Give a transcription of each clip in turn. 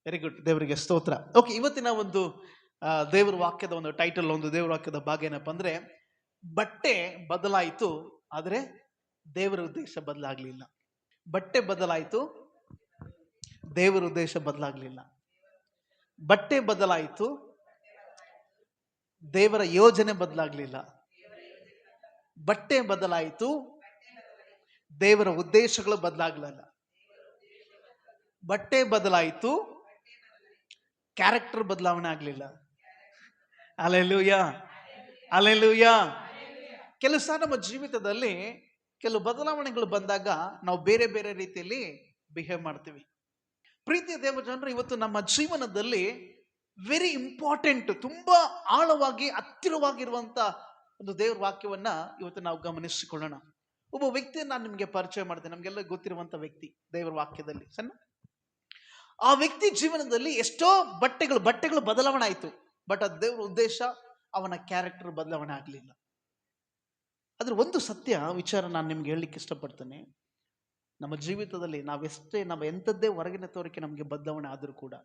Very good, ದೇವರಿಗೆ ಸ್ತೋತ್ರ. Okay, ಇವತ್ತಿನ ಒಂದು ದೇವರ ವಾಕ್ಯದ ಒಂದು ಟೈಟಲ್, ಒಂದು ದೇವರ ವಾಕ್ಯದ ಭಾಗ ಏನಪ್ಪಾ ಅಂದ್ರೆ, ಬಟ್ಟೆ ಬದಲಾಯಿತು ಆದ್ರೆ ದೇವರ ಉದ್ದೇಶ ಬದಲಾಗ್ಲಿಲ್ಲ. ಬಟ್ಟೆ ಬದಲಾಯಿತು, ದೇವರ ಉದ್ದೇಶ ಬದಲಾಗ್ಲಿಲ್ಲ. ಬಟ್ಟೆ ಬದಲಾಯಿತು, ದೇವರ ಯೋಜನೆ ಬದಲಾಗ್ಲಿಲ್ಲ. ಬಟ್ಟೆ ಬದಲಾಯಿತು, ದೇವರ ಉದ್ದೇಶಗಳು ಬದಲಾಗ್ಲಿಲ್ಲ. ಬಟ್ಟೆ ಬದಲಾಯಿತು, ಕ್ಯಾರೆಕ್ಟರ್ ಬದಲಾವಣೆ ಆಗ್ಲಿಲ್ಲ. Hallelujah, hallelujah. ಕೆಲವು ಸಲ ನಮ್ಮ ಜೀವಿತದಲ್ಲಿ ಕೆಲವು ಬದಲಾವಣೆಗಳು ಬಂದಾಗ ನಾವು ಬೇರೆ ಬೇರೆ ರೀತಿಯಲ್ಲಿ ಬಿಹೇವ್ ಮಾಡ್ತೀವಿ. ಪ್ರೀತಿಯ ದೇವಜನರು, ಇವತ್ತು ನಮ್ಮ ಜೀವನದಲ್ಲಿ ವೆರಿ ಇಂಪಾರ್ಟೆಂಟ್, ತುಂಬಾ ಆಳವಾಗಿ ಹತ್ತಿರವಾಗಿರುವಂತ ಒಂದು ದೇವರ ವಾಕ್ಯವನ್ನ ಇವತ್ತು ನಾವು ಗಮನಿಸಿಕೊಳ್ಳೋಣ. ಒಬ್ಬ ವ್ಯಕ್ತಿಯನ್ನು ನಾನು ನಿಮಗೆ ಪರಿಚಯ ಮಾಡ್ತೇನೆ, ನಮ್ಗೆಲ್ಲ ಗೊತ್ತಿರುವಂತ ವ್ಯಕ್ತಿ ದೇವರ ವಾಕ್ಯದಲ್ಲಿ. ಸಣ್ಣ ಆ ವ್ಯಕ್ತಿ ಜೀವನದಲ್ಲಿ ಎಷ್ಟೋ ಬಟ್ಟೆಗಳು ಬದಲಾವಣೆ ಆಯಿತು, ಬಟ್ ಅದು ದೇವರ ಉದ್ದೇಶ, ಅವನ ಕ್ಯಾರೆಕ್ಟರ್ ಬದಲಾವಣೆ ಆಗಲಿಲ್ಲ. ಅದ್ರ ಒಂದು ಸತ್ಯ ವಿಚಾರ ನಾನು ನಿಮ್ಗೆ ಹೇಳಲಿಕ್ಕೆ ಇಷ್ಟಪಡ್ತೇನೆ. ನಮ್ಮ ಜೀವಿತದಲ್ಲಿ ನಾವು ಎಂಥದ್ದೇ ಹೊರಗಿನ ತೋರಿಕೆ ನಮಗೆ ಬದಲಾವಣೆ ಆದರೂ ಕೂಡ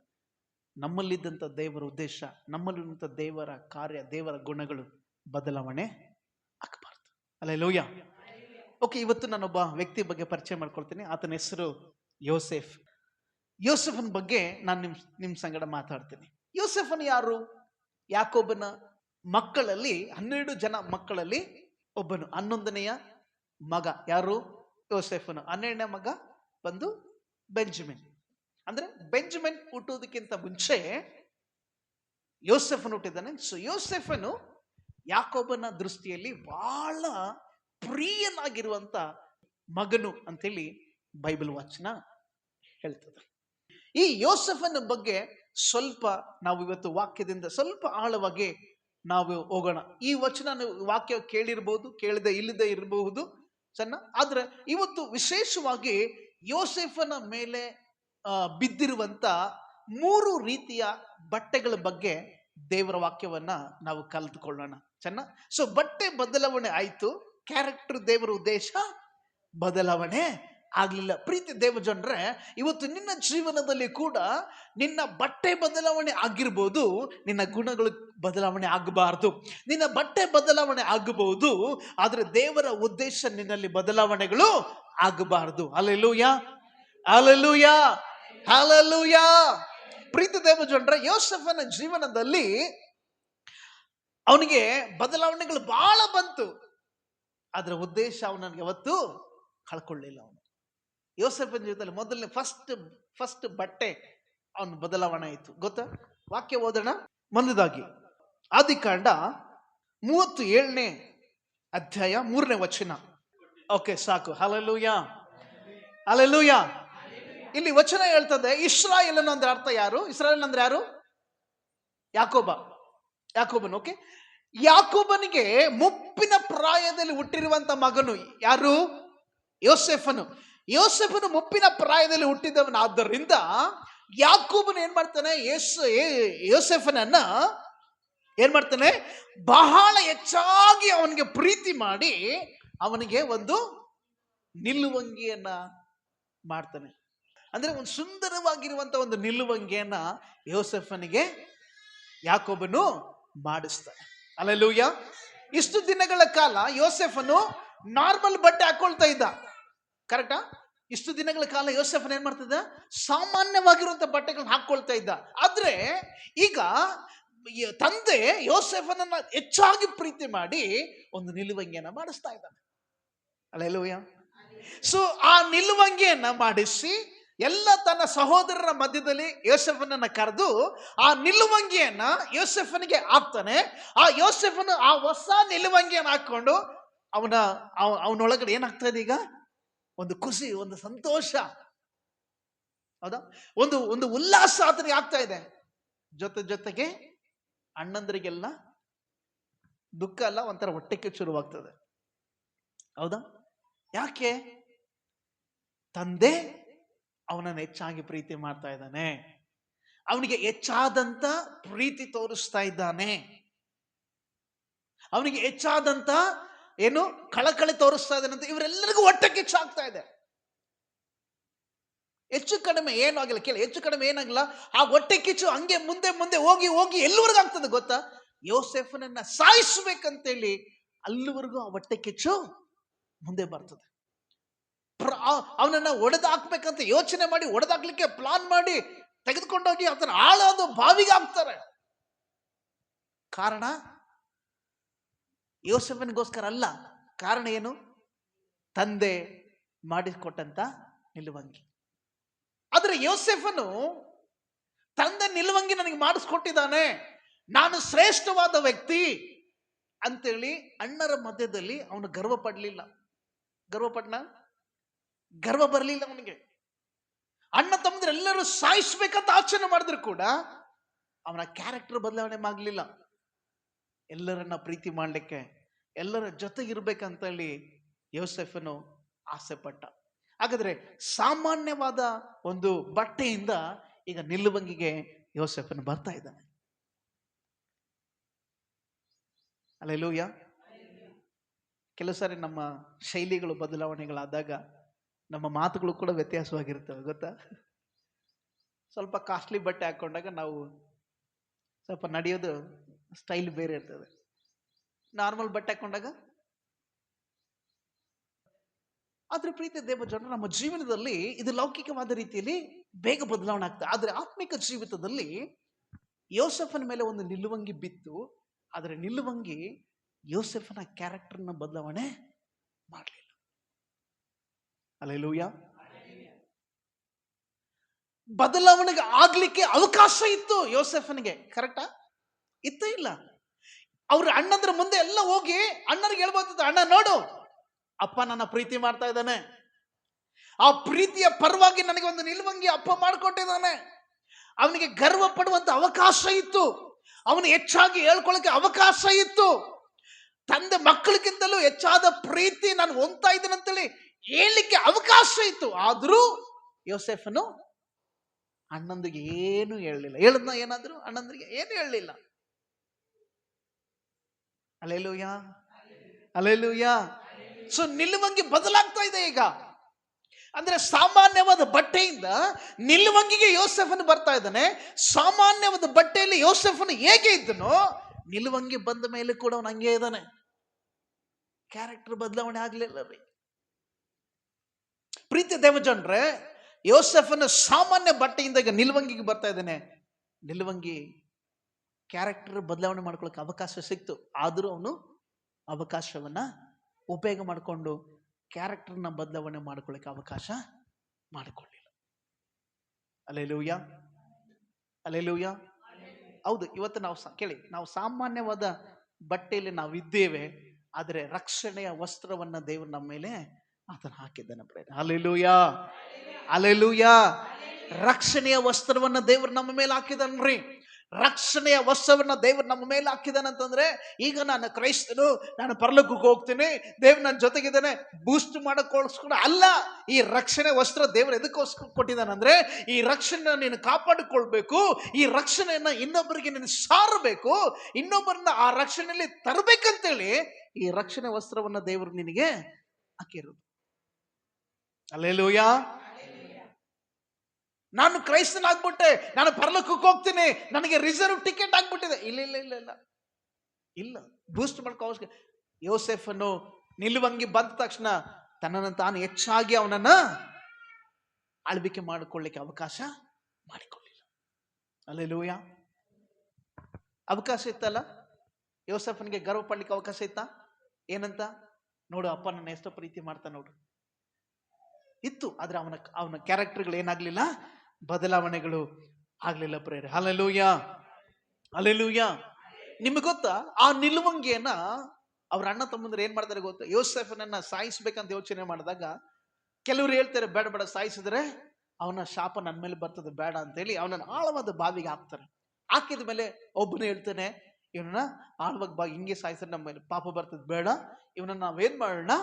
ನಮ್ಮಲ್ಲಿದ್ದಂಥ ದೇವರ ಉದ್ದೇಶ, ನಮ್ಮಲ್ಲಿರುವಂಥ ದೇವರ ಕಾರ್ಯ, ದೇವರ ಗುಣಗಳು ಬದಲಾವಣೆ ಆಗಬಾರ್ದು. ಹಲ್ಲೆಲೂಯಾ. ಓಕೆ, ಇವತ್ತು ನಾನೊಬ್ಬ ವ್ಯಕ್ತಿ ಬಗ್ಗೆ ಪರಿಚಯ ಮಾಡ್ಕೊಳ್ತೀನಿ. ಆತನ ಹೆಸರು ಯೋಸೇಫ್. ಯೋಸೆಫನ ಬಗ್ಗೆ ನಾನು ನಿಮ್ ಸಂಗಡ ಮಾತಾಡ್ತೀನಿ. ಯೋಸೆಫನ್ ಯಾರು? ಯಾಕೋಬನ ಮಕ್ಕಳಲ್ಲಿ 12 ಜನ ಮಕ್ಕಳಲ್ಲಿ ಒಬ್ಬನು, 11ನೆಯ ಮಗ. ಯಾರು? ಯೋಸೆಫನು. 12ನೇ ಮಗ ಬಂದು ಬೆಂಜಮಿನ್. ಅಂದ್ರೆ ಬೆಂಜಮಿನ್ ಹುಟ್ಟುವುದಕ್ಕಿಂತ ಮುಂಚೆ ಯೋಸೆಫನ್ ಹುಟ್ಟಿದ್ದಾನೆ. ಸೊ ಯೋಸೆಫನು ಯಾಕೋಬನ ದೃಷ್ಟಿಯಲ್ಲಿ ಬಹಳ ಪ್ರಿಯನಾಗಿರುವಂತ ಮಗನು ಅಂತೇಳಿ ಬೈಬಲ್ ವಚನ ಹೇಳ್ತದೆ. ಈ ಯೋಸೆಫನ ಬಗ್ಗೆ ಸ್ವಲ್ಪ ನಾವು ಇವತ್ತು ವಾಕ್ಯದಿಂದ ಸ್ವಲ್ಪ ಆಳವಾಗಿ ನಾವು ಹೋಗೋಣ. ಈ ವಚನ ವಾಕ್ಯ ಕೇಳಿರ್ಬಹುದು, ಕೇಳದೆ ಇಲ್ಲದೆ ಇರಬಹುದು, ಸಣ್ಣ. ಆದ್ರೆ ಇವತ್ತು ವಿಶೇಷವಾಗಿ ಯೋಸೆಫನ ಮೇಲೆ ಬಿದ್ದಿರುವಂತ 3 ರೀತಿಯ ಬಟ್ಟೆಗಳ ಬಗ್ಗೆ ದೇವರ ವಾಕ್ಯವನ್ನ ನಾವು ಕಲಿತುಕೊಳ್ಳೋಣ. ಚೆನ್ನ. ಸೊ ಬಟ್ಟೆ ಬದಲಾವಣೆ ಆಯ್ತು, ಕ್ಯಾರೆಕ್ಟರ್, ದೇವರ ಉದ್ದೇಶ ಬದಲಾವಣೆ ಆಗ್ಲಿಲ್ಲ. ಪ್ರೀತಿ ದೇವಜನರೇ, ಇವತ್ತು ನಿನ್ನ ಜೀವನದಲ್ಲಿ ಕೂಡ ನಿನ್ನ ಬಟ್ಟೆ ಬದಲಾವಣೆ ಆಗಿರ್ಬೋದು, ನಿನ್ನ ಗುಣಗಳು ಬದಲಾವಣೆ ಆಗಬಾರ್ದು. ನಿನ್ನ ಬಟ್ಟೆ ಬದಲಾವಣೆ ಆಗಬಹುದು, ಆದ್ರೆ ದೇವರ ಉದ್ದೇಶ ನಿನ್ನಲ್ಲಿ ಬದಲಾವಣೆಗಳು ಆಗಬಾರ್ದು. Hallelujah, hallelujah, hallelujah. ಪ್ರೀತಿ ದೇವಜನರೇ, ಯೋಸೆಫನ ಜೀವನದಲ್ಲಿ ಅವನಿಗೆ ಬದಲಾವಣೆಗಳು ಬಹಳ ಬಂತು, ಆದ್ರೆ ಉದ್ದೇಶ ಅವನಿಗೆ ಯಾವತ್ತೂ ಕಳ್ಕೊಳ್ಳಿಲ್ಲ. ಅವನು ಯೋಸೆಫನ ಜೀವಿತದಲ್ಲಿ ಮೊದಲನೇ ಫಸ್ಟ್ ಬಟ್ಟೆ ಅವನು ಬದಲಾವಣೆ ಆಯಿತು. ಗೊತ್ತಾ? ವಾಕ್ಯ ಓದೋಣ. ಮೊದಲದಾಗಿ ಆದಿಕಾಂಡ 37ನೇ ಅಧ್ಯಾಯ 3ನೇ ವಚನ. ಓಕೆ, ಸಾಕು. Hallelujah, hallelujah. ಇಲ್ಲಿ ವಚನ ಹೇಳ್ತದೆ, ಇಸ್ರಾಯೇಲ್ ಅಂದ್ರೆ ಅರ್ಥ ಯಾರು? ಇಸ್ರಾಯೇಲ್ ಅಂದ್ರೆ ಯಾರು? ಯಾಕೋಬನು. ಓಕೆ, ಯಾಕೋಬನಿಗೆ ಮುಪ್ಪಿನ ಪ್ರಾಯದಲ್ಲಿ ಹುಟ್ಟಿರುವಂತ ಮಗನು ಯಾರು? ಯೋಸೆಫನು. ಯೋಸೆಫನು ಮುಪ್ಪಿನ ಪ್ರಾಯದಲ್ಲಿ ಹುಟ್ಟಿದವನಾದ್ದರಿಂದ ಯಾಕೋಬನು ಏನ್ ಮಾಡ್ತಾನೆ? ಯೋಸೆಫನನ್ನ ಏನ್ ಮಾಡ್ತಾನೆ? ಬಹಳ ಹೆಚ್ಚಾಗಿ ಅವನಿಗೆ ಪ್ರೀತಿ ಮಾಡಿ ಅವನಿಗೆ ಒಂದು ನಿಲ್ಲುವಂಗಿಯನ್ನ ಮಾಡ್ತಾನೆ. ಅಂದ್ರೆ ಒಂದು ಸುಂದರವಾಗಿರುವಂತ ಒಂದು ನಿಲ್ಲುವಂಗಿಯನ್ನ ಯೋಸೆಫನಿಗೆ ಯಾಕೋಬನು ಮಾಡಿಸ್ತಾನೆ. ಹಲ್ಲೆಲೂಯಾ. ಇಷ್ಟು ದಿನಗಳ ಕಾಲ ಯೋಸೆಫನು ನಾರ್ಮಲ್ ಬಟ್ಟೆ ಹಾಕೊಳ್ತಾ ಇದ್ದ, ಕರೆಕ್ಟಾ? ಇಷ್ಟು ದಿನಗಳ ಕಾಲ ಯೋಸೆಫನ್ ಏನ್ ಮಾಡ್ತಿದ್ದ? ಸಾಮಾನ್ಯವಾಗಿರುವಂತ ಬಟ್ಟೆಗಳನ್ನ ಹಾಕೊಳ್ತಾ ಇದ್ದ. ಆದ್ರೆ ಈಗ ತಂದೆ ಯೋಸೆಫನನ್ನ ಹೆಚ್ಚಾಗಿ ಪ್ರೀತಿ ಮಾಡಿ ಒಂದು ನಿಲುವಂಗಿಯನ್ನ ಮಾಡಿಸ್ತಾ ಇದ್ದಾನೆ. ಹಲ್ಲೆಲೂಯಾ. ಸೊ ಆ ನಿಲುವಂಗಿಯನ್ನ ಮಾಡಿಸಿ ಎಲ್ಲ ತನ್ನ ಸಹೋದರರ ಮಧ್ಯದಲ್ಲಿ ಯೋಸೆಫನನ್ನ ಕರೆದು ಆ ನಿಲುವಂಗಿಯನ್ನ ಯೋಸೆಫನಿಗೆ ಹಾಕ್ತಾನೆ. ಆ ಯೋಸೆಫನು ಆ ಹೊಸ ನಿಲುವಂಗಿಯನ್ನ ಹಾಕೊಂಡು ಅವನೊಳಗಡೆ ಏನಾಗ್ತಾ ಇದೆ? ಈಗ ಒಂದು ಖುಷಿ, ಒಂದು ಸಂತೋಷ, ಹೌದಾ? ಒಂದು ಉಲ್ಲಾಸ ಆತನಿಗೆ ಆಗ್ತಾ ಇದೆ. ಜೊತೆಗೆ ಅಣ್ಣಂದರಿಗೆಲ್ಲ ದುಃಖ ಅಲ್ಲ, ಒಂಥರ ಹೊಟ್ಟೆಗೆ ಶುರುವಾಗ್ತದೆ. ಹೌದಾ? ಯಾಕೆ? ತಂದೆ ಅವನನ್ನು ಹೆಚ್ಚಾಗಿ ಪ್ರೀತಿ ಮಾಡ್ತಾ ಇದ್ದಾನೆ, ಅವನಿಗೆ ಹೆಚ್ಚಾದಂತ ಪ್ರೀತಿ ತೋರಿಸ್ತಾ ಇದ್ದಾನೆ, ಅವನಿಗೆ ಹೆಚ್ಚಾದಂತ ಏನು ಕಳಕಳಿ ತೋರಿಸ್ತಾ ಇದ್ದಾನೆ ಅಂತ ಇವರೆಲ್ಲರಿಗೂ ಹೊಟ್ಟೆ ಕಿಚ್ಚಾಗ್ತಾ ಇದೆ. ಹೆಚ್ಚು ಕಡಿಮೆ ಏನೂ ಆಗಿಲ್ಲ. ಕೇಳಿ, ಹೆಚ್ಚು ಕಡಿಮೆ ಏನಾಗಿಲ್ಲ. ಆ ಹೊಟ್ಟೆ ಕಿಚ್ಚು ಹಂಗೆ ಮುಂದೆ ಮುಂದೆ ಹೋಗಿ ಹೋಗಿ ಎಲ್ಲಿವರೆಗೂ ಆಗ್ತದೆ ಗೊತ್ತಾ? ಯೋಸೇಫನನ್ನ ಸಾಯಿಸ್ಬೇಕಂತೇಳಿ ಅಲ್ಲಿವರೆಗೂ ಆ ಹೊಟ್ಟೆ ಕಿಚ್ಚು ಮುಂದೆ ಬರ್ತದೆ. ಅವನನ್ನ ಒಡೆದಾಕ್ಬೇಕಂತ ಯೋಚನೆ ಮಾಡಿ, ಒಡೆದಾಕ್ಲಿಕ್ಕೆ ಪ್ಲಾನ್ ಮಾಡಿ ತೆಗೆದುಕೊಂಡೋಗಿ ಆತನ ಆಳಾದ ಬಾವಿಗೆ ಹಾಕ್ತಾರೆ. ಕಾರಣ ಯೋಸೇಫನಿಗೋಸ್ಕರ ಅಲ್ಲ. ಕಾರಣ ಏನು? ತಂದೆ ಮಾಡಿಕೊಟ್ಟಂತ ನಿಲುವಂಗಿ. ಆದ್ರೆ ಯೋಸೇಫನು ತಂದೆ ನಿಲುವಂಗಿ ನನಗೆ ಮಾಡಿಸ್ಕೊಟ್ಟಿದ್ದಾನೆ, ನಾನು ಶ್ರೇಷ್ಠವಾದ ವ್ಯಕ್ತಿ ಅಂತೇಳಿ ಅಣ್ಣರ ಮಧ್ಯದಲ್ಲಿ ಅವನು ಗರ್ವ ಪಡಲಿಲ್ಲ. ಗರ್ವ ಬರಲಿಲ್ಲ ಅವನಿಗೆ. ಅಣ್ಣ ತಮ್ಮಂದಿರೆಲ್ಲರೂ ಸಾಯಿಸ್ಬೇಕಂತ ಆಚರಣೆ ಮಾಡಿದ್ರು ಕೂಡ ಅವನ ಕ್ಯಾರೆಕ್ಟರ್ ಬದಲಾವಣೆ ಮಾಡಲಿಲ್ಲ. ಎಲ್ಲರನ್ನ ಪ್ರೀತಿ ಮಾಡಲಿಕ್ಕೆ, ಎಲ್ಲರ ಜೊತೆಗಿರ್ಬೇಕಂತೇಳಿ ಯೋಸೇಫನು ಆಸೆ ಪಟ್ಟ. ಹಾಗಾದ್ರೆ ಸಾಮಾನ್ಯವಾದ ಒಂದು ಬಟ್ಟೆಯಿಂದ ಈಗ ನಿಲುವಂಗಿಗೆ ಯೋಸೇಫನು ಬರ್ತಾ ಇದ್ದಾನೆ. ಹಲ್ಲೆಲೂಯಾ. ಕೆಲವು ಸಾರಿ ನಮ್ಮ ಶೈಲಿಗಳು ಬದಲಾವಣೆಗಳಾದಾಗ ನಮ್ಮ ಮಾತುಗಳು ಕೂಡ ವ್ಯತ್ಯಾಸವಾಗಿರ್ತವೆ ಗೊತ್ತಾ? ಸ್ವಲ್ಪ ಕಾಸ್ಟ್ಲಿ ಬಟ್ಟೆ ಹಾಕೊಂಡಾಗ ನಾವು ಸ್ವಲ್ಪ ನಡೆಯೋದು ಸ್ಟೈಲ್ ಬೇರೆ ಇರ್ತದೆ. ನಾರ್ಮಲ್ ಬಟ್ಟೆ ಹಾಕೊಂಡಾಗ. ಆದ್ರೆ ಪ್ರೀತಿ ದೇವ ಜನರು, ನಮ್ಮ ಜೀವನದಲ್ಲಿ ಇದು ಲೌಕಿಕವಾದ ರೀತಿಯಲ್ಲಿ ಬೇಗ ಬದಲಾವಣೆ ಆಗ್ತದೆ. ಆದ್ರೆ ಆತ್ಮಿಕ ಜೀವಿತದಲ್ಲಿ ಯೋಸೇಫನ ಮೇಲೆ ಒಂದು ನಿಲುವಂಗಿ ಬಿತ್ತು. ಆದ್ರೆ ನಿಲುವಂಗಿ ಯೋಸೇಫನ ಕ್ಯಾರೆಕ್ಟರ್ನ ಬದಲಾವಣೆ ಮಾಡಲಿಲ್ಲ. ಹಲ್ಲೆಲೂಯಾ. ಬದಲಾವಣೆಗೆ ಆಗ್ಲಿಕ್ಕೆ ಅವಕಾಶ ಇತ್ತು ಯೋಸೇಫನಿಗೆ. ಕರೆಕ್ಟಾ? ಇತ್ತೇ ಇಲ್ಲ? ಅವ್ರ ಅಣ್ಣಂದ್ರ ಮುಂದೆ ಎಲ್ಲ ಹೋಗಿ ಅಣ್ಣನಿಗೆ ಹೇಳ್ಬೋದು, ಅಣ್ಣ ನೋಡು, ಅಪ್ಪ ನನ್ನ ಪ್ರೀತಿ ಮಾಡ್ತಾ ಇದ್ದಾನೆ, ಆ ಪ್ರೀತಿಯ ಪರವಾಗಿ ನನಗೆ ಒಂದು ನಿಲುವಂಗಿ ಅಪ್ಪ ಮಾಡಿಕೊಟ್ಟಿದ್ದಾನೆ. ಅವನಿಗೆ ಗರ್ವ ಪಡುವಂತ ಅವಕಾಶ ಇತ್ತು, ಅವನು ಹೆಚ್ಚಾಗಿ ಹೇಳ್ಕೊಳ್ಳಕ್ಕೆ ಅವಕಾಶ ಇತ್ತು. ತಂದೆ ಮಕ್ಕಳಿಗಿಂತಲೂ ಹೆಚ್ಚಾದ ಪ್ರೀತಿ ನಾನು ಹೊಂದ್ತಾ ಇದ್ದೇನೆ ಅಂತೇಳಿ ಹೇಳಲಿಕ್ಕೆ ಅವಕಾಶ ಇತ್ತು. ಆದ್ರೂ ಯೋಸೇಫನು ಅಣ್ಣಂದಿಗೆ ಏನು ಹೇಳಲಿಲ್ಲ. ಹೇಳದ್ನ ಏನಾದ್ರು ಅಣ್ಣಂದಿಗೆ ಏನು ಹೇಳಲಿಲ್ಲ. Hallelujah, hallelujah. ಸೊ ನಿಲುವಂಗಿ ಬದಲಾಗ್ತಾ ಇದೆ ಈಗ. ಅಂದ್ರೆ ಸಾಮಾನ್ಯವಾದ ಬಟ್ಟೆಯಿಂದ ನಿಲುವಂಗಿಗೆ ಯೋಸೇಫನು ಬರ್ತಾ ಇದ್ದಾನೆ. ಸಾಮಾನ್ಯವಾದ ಬಟ್ಟೆಯಲ್ಲಿ ಯೋಸೇಫನು ಹೇಗೆ ಇದ್ದನೋ ನಿಲುವಂಗಿ ಬಂದ ಮೇಲೆ ಕೂಡ ಅವನು ಹಂಗೆ ಇದ್ದಾನೆ. ಕ್ಯಾರೆಕ್ಟರ್ ಬದಲಾವಣೆ ಆಗ್ಲಿಲ್ಲ ರೀ. ಪ್ರೀತಿ ದೇವಜನರೇ, ಯೋಸೇಫನ ಸಾಮಾನ್ಯ ಬಟ್ಟೆಯಿಂದ ಈಗ ನಿಲುವಂಗಿಗೆ ಬರ್ತಾ ಇದ್ದಾನೆ. ನಿಲುವಂಗಿ ಕ್ಯಾರೆಕ್ಟರ್ ಬದಲಾವಣೆ ಮಾಡ್ಕೊಳಕ್ಕೆ ಅವಕಾಶ ಸಿಕ್ತು. ಆದರೂ ಅವನು ಅವಕಾಶವನ್ನ ಉಪಯೋಗ ಮಾಡಿಕೊಂಡು ಕ್ಯಾರೆಕ್ಟರ್ನ ಬದಲಾವಣೆ ಮಾಡ್ಕೊಳ್ಳಿಕ್ಕೆ ಅವಕಾಶ ಮಾಡಿಕೊಳ್ಳಿಲ್ಲ. Hallelujah, hallelujah. ಹೌದು, ಇವತ್ತು ನಾವು ಕೇಳಿ, ನಾವು ಸಾಮಾನ್ಯವಾದ ಬಟ್ಟೆಯಲ್ಲಿ ನಾವು ಇದ್ದೇವೆ. ಆದರೆ ರಕ್ಷಣೆಯ ವಸ್ತ್ರವನ್ನ ದೇವರು ನಮ್ಮ ಮೇಲೆ ಆತನು ಹಾಕಿದ್ದಾನೆ. Hallelujah, hallelujah. ರಕ್ಷಣೆಯ ವಸ್ತ್ರವನ್ನ ದೇವರು ನಮ್ಮ ಮೇಲೆ ಹಾಕಿದನ್ರಿ. ರಕ್ಷಣೆಯ ವಸ್ತ್ರವನ್ನ ದೇವರು ನಮ್ಮ ಮೇಲೆ ಹಾಕಿದಾನಂತಂದ್ರೆ ಈಗ ನಾನು ಕ್ರೈಸ್ತನು, ನಾನು ಪರಲೋಕಕ್ಕೆ ಹೋಗ್ತೀನಿ, ದೇವ್ರು ನನ್ನ ಜೊತೆಗಿದ್ದಾನೆ ಬೂಸ್ಟ್ ಮಾಡೋಕ್ಕೋಸ್ಕರ ಅಲ್ಲ. ಈ ರಕ್ಷಣೆ ವಸ್ತ್ರ ದೇವರು ಎದಕ್ಕೋಸ್ಕರ ಕೊಟ್ಟಿದ್ದಾನಂದ್ರೆ ಈ ರಕ್ಷಣೆ ನೀನು ಕಾಪಾಡಿಕೊಳ್ಬೇಕು, ಈ ರಕ್ಷಣೆಯನ್ನ ಇನ್ನೊಬ್ಬರಿಗೆ ನೀನು ಸಾರಬೇಕು, ಇನ್ನೊಬ್ಬರನ್ನ ಆ ರಕ್ಷಣೆಯಲ್ಲಿ ತರಬೇಕಂತೇಳಿ ಈ ರಕ್ಷಣೆ ವಸ್ತ್ರವನ್ನ ದೇವರು ನಿನಗೆ ಹಾಕಿರೋದು. ಹಲ್ಲೆಲೂಯಾ. ನಾನು ಕ್ರೈಸ್ತನಾಗ್ಬಿಟ್ಟೆ, ನಾನು ಪರಲೋಕಕ್ಕೆ ಹೋಗ್ತೀನಿ, ನನಗೆ ರಿಸರ್ವ್ ಟಿಕೆಟ್ ಆಗ್ಬಿಟ್ಟಿದೆ. ಇಲ್ಲ ಇಲ್ಲ ಇಲ್ಲ ಇಲ್ಲ ಇಲ್ಲ, ಬೂಸ್ಟ್ ಮಾಡ್ಕೋ. ಯೋಸೇಫನು ನಿಲುವಂಗಿ ಬಂದ ತಕ್ಷಣ ತನ್ನನ್ನು ತಾನು ಹೆಚ್ಚಾಗಿ ಅವನನ್ನ ಆಳ್ವಿಕೆ ಮಾಡಿಕೊಳ್ಳಿಕ್ಕೆ ಅವಕಾಶ ಮಾಡಿಕೊಳ್ಳಿಲ್ಲ. ಹಲ್ಲೆಲೂಯಾ. ಅವಕಾಶ ಇತ್ತಲ್ಲ, ಯೋಸೇಫನಿಗೆ ಗರ್ವ ಪಡ್ಲಿಕ್ಕೆ ಅವಕಾಶ ಇತ್ತಾ? ಏನಂತ? ನೋಡು, ಅಪ್ಪ ನನ್ನ ಎಷ್ಟು ಪ್ರೀತಿ ಮಾಡ್ತಾ ನೋಡು ಇತ್ತು. ಆದ್ರೆ ಅವನ ಕ್ಯಾರೆಕ್ಟರ್ಗಳು ಏನಾಗ್ಲಿಲ್ಲ, ಬದಲಾವಣೆಗಳು ಆಗ್ಲಿಲ್ಲ ಪ್ರೇರೆ. Hallelujah, hallelujah. ನಿಮಗೆ ಗೊತ್ತಾ, ಆ ನಿಲುವಂಗಿಯನ್ನ ಅವ್ರ ಅಣ್ಣ ತಮ್ಮಂದ್ರೆ ಏನ್ ಮಾಡ್ತಾರೆ ಗೊತ್ತಾ? ಯೋಸೇಫನನ್ನ ಸಾಯಿಸ್ಬೇಕಂತ ಯೋಚನೆ ಮಾಡಿದಾಗ ಕೆಲವರು ಹೇಳ್ತಾರೆ, ಬೇಡ ಬೇಡ, ಸಾಯಿಸಿದ್ರೆ ಅವನ ಶಾಪ ನನ್ನ ಮೇಲೆ ಬರ್ತದೆ, ಬೇಡ ಅಂತೇಳಿ ಅವನನ್ನ ಆಳವಾದ ಬಾವಿಗೆ ಹಾಕ್ತಾರೆ. ಹಾಕಿದ ಮೇಲೆ ಒಬ್ಬನು ಹೇಳ್ತಾನೆ, ಇವನನ್ನ ಆಳವಾದ ಬಾವಿ ಹಿಂಗೆ ಸಾಯಿಸಿದ್ರೆ ನಮ್ಮ ಮೇಲೆ ಪಾಪ ಬರ್ತದೆ, ಬೇಡ, ಇವನನ್ನ ನಾವೇನ್ ಮಾಡೋಣ,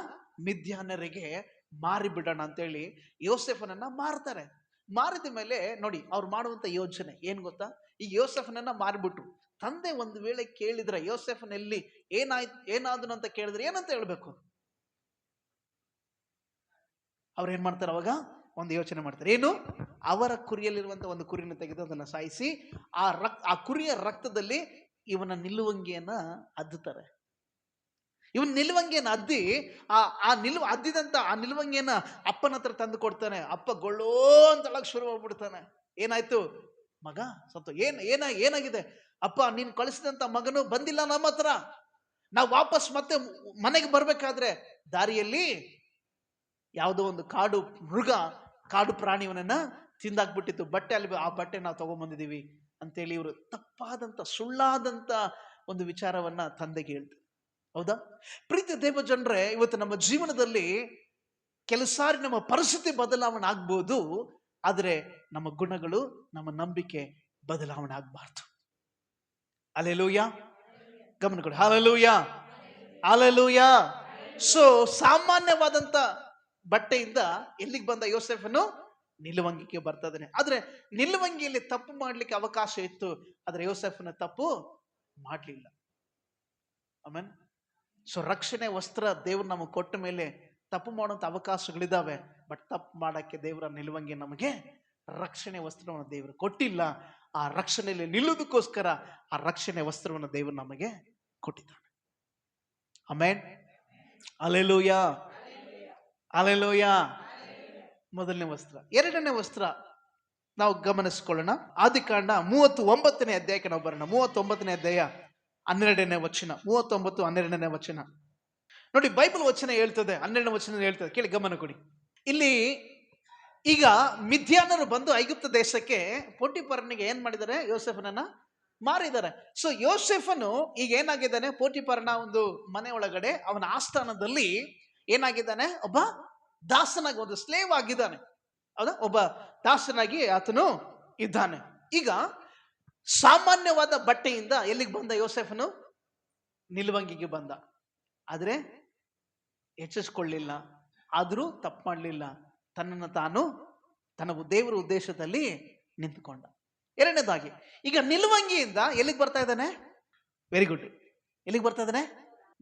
ಮಿದ್ಯಾನರಿಗೆ ಮಾರಿ ಬಿಡೋಣ ಅಂತೇಳಿ ಯೋಸೇಫನನ್ನ ಮಾರ್ತಾರೆ. ಮಾರಿದ ಮೇಲೆ ನೋಡಿ ಅವ್ರು ಮಾಡುವಂತ ಯೋಚನೆ ಏನ್ ಗೊತ್ತಾ? ಈ ಯೋಸೇಫನನ್ನ ಮಾರಿಬಿಟ್ರು. ತಂದೆ ಒಂದು ವೇಳೆ ಕೇಳಿದ್ರೆ ಯೋಸೇಫನಲ್ಲಿ ಏನಾದನು ಅಂತ ಕೇಳಿದ್ರೆ ಏನಂತ ಹೇಳ್ಬೇಕು? ಅವ್ರು ಏನ್ ಮಾಡ್ತಾರೆ ಅವಾಗ? ಒಂದು ಯೋಚನೆ ಮಾಡ್ತಾರೆ. ಏನು? ಅವರ ಕುರಿಯಲ್ಲಿರುವಂತ ಒಂದು ಕುರಿನ ತೆಗೆದು ಅದನ್ನ ಸಾಯಿಸಿ ಆ ಕುರಿಯ ರಕ್ತದಲ್ಲಿ ಇವನ ನಿಲುವಂಗಿಯನ್ನ ಅದ್ದುತ್ತಾರೆ. ಇವನ್ ನಿಲುವಂಗಿಯನ್ನ ಅದ್ದಿ ಅದ್ದಿದಂತ ಆ ನಿಲುವಂಗಿಯನ್ನ ಅಪ್ಪನ ಹತ್ರ ತಂದು ಕೊಡ್ತಾನೆ. ಅಪ್ಪ ಗೊಳ್ಳೋ ಅಂತ ಶುರು ಮಾಡ್ಬಿಡ್ತಾನೆ. ಏನಾಯ್ತು? ಮಗ ಸತ್ತು. ಏನಾಗಿದೆ? ಅಪ್ಪ, ನೀನ್ ಕಳಿಸಿದಂತ ಮಗನು ಬಂದಿಲ್ಲ ನಮ್ಮ ಹತ್ರ. ನಾವು ವಾಪಸ್ ಮತ್ತೆ ಮನೆಗೆ ಬರ್ಬೇಕಾದ್ರೆ ದಾರಿಯಲ್ಲಿ ಯಾವುದೋ ಒಂದು ಕಾಡು ಪ್ರಾಣಿಯವನನ್ನ ತಿಂದಾಕ್ಬಿಟ್ಟಿತ್ತು. ಆ ಬಟ್ಟೆ ನಾವು ತಗೊಂಡ್ಬಂದಿದೀವಿ ಅಂತೇಳಿ ಇವರು ತಪ್ಪಾದಂತ ಸುಳ್ಳಾದಂತ ಒಂದು ವಿಚಾರವನ್ನ ತಂದೆಗೆ ಹೇಳ್ತಾರೆ. ಹೌದಾ? ಪ್ರೀತಿ ದೇವ ಜನರೇ, ಇವತ್ತು ನಮ್ಮ ಜೀವನದಲ್ಲಿ ಕೆಲವು ಸಾರಿ ನಮ್ಮ ಪರಿಸ್ಥಿತಿ ಬದಲಾವಣೆ ಆಗ್ಬೋದು, ಆದ್ರೆ ನಮ್ಮ ಗುಣಗಳು, ನಮ್ಮ ನಂಬಿಕೆ ಬದಲಾವಣೆ ಆಗ್ಬಾರ್ದು. ಹಲ್ಲೆಲೂಯಾ. ಗಮನ ಕೊಡಿ. Hallelujah, hallelujah. ಸೊ ಸಾಮಾನ್ಯವಾದಂತ ಬಟ್ಟೆಯಿಂದ ಎಲ್ಲಿಗೆ ಬಂದ ಯೋಸೇಫನು? ನಿಲುವಂಗಿಗೆ ಬರ್ತಾ ಇದ್ದಾನೆ. ಆದ್ರೆ ನಿಲುವಂಗಿಯಲ್ಲಿ ತಪ್ಪು ಮಾಡ್ಲಿಕ್ಕೆ ಅವಕಾಶ ಇತ್ತು, ಆದ್ರೆ ಯೋಸೇಫನ ತಪ್ಪು ಮಾಡ್ಲಿಲ್ಲ. ಆಮೆನ್. ಸೊ ರಕ್ಷಣೆ ವಸ್ತ್ರ ದೇವ್ರು ನಮಗೆ ಕೊಟ್ಟ ಮೇಲೆ ತಪ್ಪು ಮಾಡುವಂತ ಅವಕಾಶಗಳಿದಾವೆ, ಬಟ್ ತಪ್ಪು ಮಾಡಕ್ಕೆ ದೇವರ ನಿಲುವಂಗಿ ನಮಗೆ ರಕ್ಷಣೆ ವಸ್ತ್ರವನ್ನು ದೇವರು ಕೊಟ್ಟಿಲ್ಲ. ಆ ರಕ್ಷಣೆಯಲ್ಲಿ ನಿಲ್ಲುವುದಕ್ಕೋಸ್ಕರ ಆ ರಕ್ಷಣೆ ವಸ್ತ್ರವನ್ನು ದೇವರು ನಮಗೆ ಕೊಟ್ಟಿದ್ದಾನೆ. ಆಮೆನ್. Hallelujah, hallelujah. ಮೊದಲನೇ ವಸ್ತ್ರ. ಎರಡನೇ ವಸ್ತ್ರ ನಾವು ಗಮನಿಸಿಕೊಳ್ಳೋಣ. ಆದಿಕಾಂಡ 39ನೇ ಅಧ್ಯಾಯಕ್ಕೆ ನಾವು ಬರೋಣ. 39ನೇ ಅಧ್ಯಾಯ 12ನೇ ವಚನ. 39, 12ನೇ ವಚನ ನೋಡಿ. ಬೈಬಲ್ ವಚನ ಹೇಳ್ತದೆ, 12ನೇ ವಚನ ಹೇಳ್ತದೆ, ಕೇಳಿ, ಗಮನ ಕೊಡಿ. ಇಲ್ಲಿ ಈಗ ಮಿದ್ಯಾನರು ಬಂದು ಐಗುಪ್ತ ದೇಶಕ್ಕೆ ಪೋಟಿಫರನಿಗೆ ಏನ್ ಮಾಡಿದ್ದಾರೆ? ಯೋಸೇಫನನ್ನ ಮಾರಿದ್ದಾರೆ. ಸೊ ಯೋಸೇಫನು ಈಗ ಏನಾಗಿದ್ದಾನೆ? ಪೋಟಿಫರನ ಒಂದು ಮನೆ ಒಳಗಡೆ ಅವನ ಆಸ್ಥಾನದಲ್ಲಿ ಏನಾಗಿದ್ದಾನೆ? ಒಬ್ಬ ದಾಸನಾಗಿ, ಒಂದು ಸ್ಲೇವ್ ಆಗಿದ್ದಾನೆ. ಹೌದಾ? ಒಬ್ಬ ದಾಸನಾಗಿ ಆತನು ಇದ್ದಾನೆ. ಈಗ ಸಾಮಾನ್ಯವಾದ ಬಟ್ಟೆಯಿಂದ ಎಲ್ಲಿಗೆ ಬಂದ ಯೋಸೇಫನು? ನಿಲುವಂಗಿಗೆ ಬಂದ. ಆದ್ರೆ ಹೆಚ್ಚಿಸ್ಕೊಳ್ಳಿಲ್ಲ, ಆದ್ರೂ ತಪ್ಪು ಮಾಡಲಿಲ್ಲ. ತನ್ನನ್ನು ತಾನು ತನ್ನ ದೇವರ ಉದ್ದೇಶದಲ್ಲಿ ನಿಂತುಕೊಂಡ. ಎರಡನೇದಾಗಿ, ಈಗ ನಿಲುವಂಗಿಯಿಂದ ಎಲ್ಲಿಗೆ ಬರ್ತಾ ಇದ್ದಾನೆ? Very good. ಎಲ್ಲಿಗೆ ಬರ್ತಾ ಇದ್ದಾನೆ?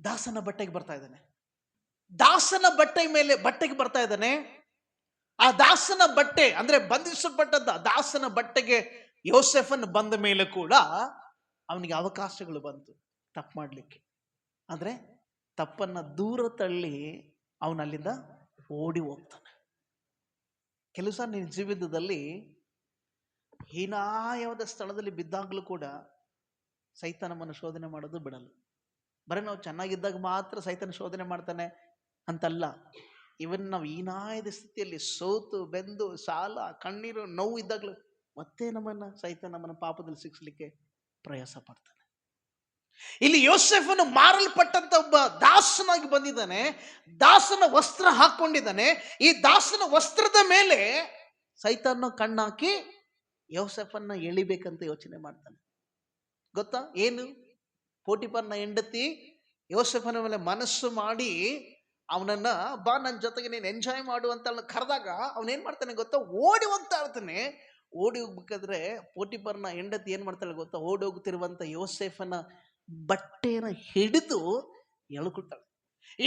ದಾಸನ ಬಟ್ಟೆಗೆ ಬರ್ತಾ ಇದ್ದಾನೆ. ದಾಸನ ಬಟ್ಟೆಗೆ ಬರ್ತಾ ಇದ್ದಾನೆ. ಆ ದಾಸನ ಬಟ್ಟೆ ಅಂದ್ರೆ ಬಂಧಿಸಲ್ಪಟ್ಟಂತ ದಾಸನ ಬಟ್ಟೆಗೆ ಯೋಸೇಫನ್ ಬಂದ ಮೇಲೆ ಕೂಡ ಅವನಿಗೆ ಅವಕಾಶಗಳು ಬಂತು ತಪ್ಪು ಮಾಡ್ಲಿಕ್ಕೆ. ಆದ್ರೆ ತಪ್ಪನ್ನ ದೂರ ತಳ್ಳಿ ಅವನಲ್ಲಿಂದ ಓಡಿ ಹೋಗ್ತಾನೆ. ಕೆಲವು ಸಲ ನಿನ್ನ ಜೀವಿತದಲ್ಲಿ ಹೀನಾಯವಾದ ಸ್ಥಳದಲ್ಲಿ ಬಿದ್ದಾಗಲೂ ಕೂಡ ಸೈತಾನ ನಮ್ಮನ್ನು ಶೋಧನೆ ಮಾಡೋದು ಬಿಡಲ್ಲ. ಬರೀ ನಾವು ಚೆನ್ನಾಗಿದ್ದಾಗ ಮಾತ್ರ ಸೈತಾನ ಶೋಧನೆ ಮಾಡ್ತಾನೆ ಅಂತಲ್ಲ. ಇವನ್ ನಾವು ಹೀನಾಯದ ಸ್ಥಿತಿಯಲ್ಲಿ ಸೋತು ಬೆಂದು ಸಾಲ ಕಣ್ಣೀರು ನೋವು ಇದ್ದಾಗಲೂ ಮತ್ತೆ ನಮ್ಮನ್ನ ಪಾಪದಲ್ಲಿ ಸಿಕ್ಸ್ಲಿಕ್ಕೆ ಪ್ರಯಾಸ ಪಡ್ತಾನೆ. ಇಲ್ಲಿ ಯೋಸೇಫನು ಮಾರಲ್ಪಟ್ಟಂತ ಒಬ್ಬ ದಾಸನಾಗಿ ಬಂದಿದ್ದಾನೆ. ದಾಸನ ವಸ್ತ್ರ ಹಾಕೊಂಡಿದ್ದಾನೆ. ಈ ದಾಸನ ವಸ್ತ್ರದ ಮೇಲೆ ಸೈತಾನ ಕಣ್ಣಾಕಿ ಯೋಸೇಫನ್ನ ಎಳಿಬೇಕಂತ ಯೋಚನೆ ಮಾಡ್ತಾನೆ. ಗೊತ್ತಾ ಏನು? ಪೋಟಿಫರನ ಹೆಂಡತಿ ಯೋಸೇಫನ ಮೇಲೆ ಮನಸ್ಸು ಮಾಡಿ ಅವನನ್ನ ಬಾ ನನ್ನ ಜೊತೆಗೆ ನೀನು ಎಂಜಾಯ್ ಮಾಡು ಅಂತ ಕರೆದಾಗ ಅವನೇನ್ ಮಾಡ್ತಾನೆ ಗೊತ್ತಾ? ಓಡಿ ಹೋಗ್ತಾ ಇರ್ತಾನೆ. ಓಡಿ ಹೋಗ್ಬೇಕಾದ್ರೆ ಪೋಟಿಫರನ ಹೆಂಡತಿ ಏನ್ ಮಾಡ್ತಾಳೆ ಗೊತ್ತಾ? ಓಡಿ ಹೋಗ್ತಿರುವಂತ ಯೋಸೇಫನ ಬಟ್ಟೆನ ಹಿಡಿದು ಎಳ್ಕೊಳ್ತಾಳೆ.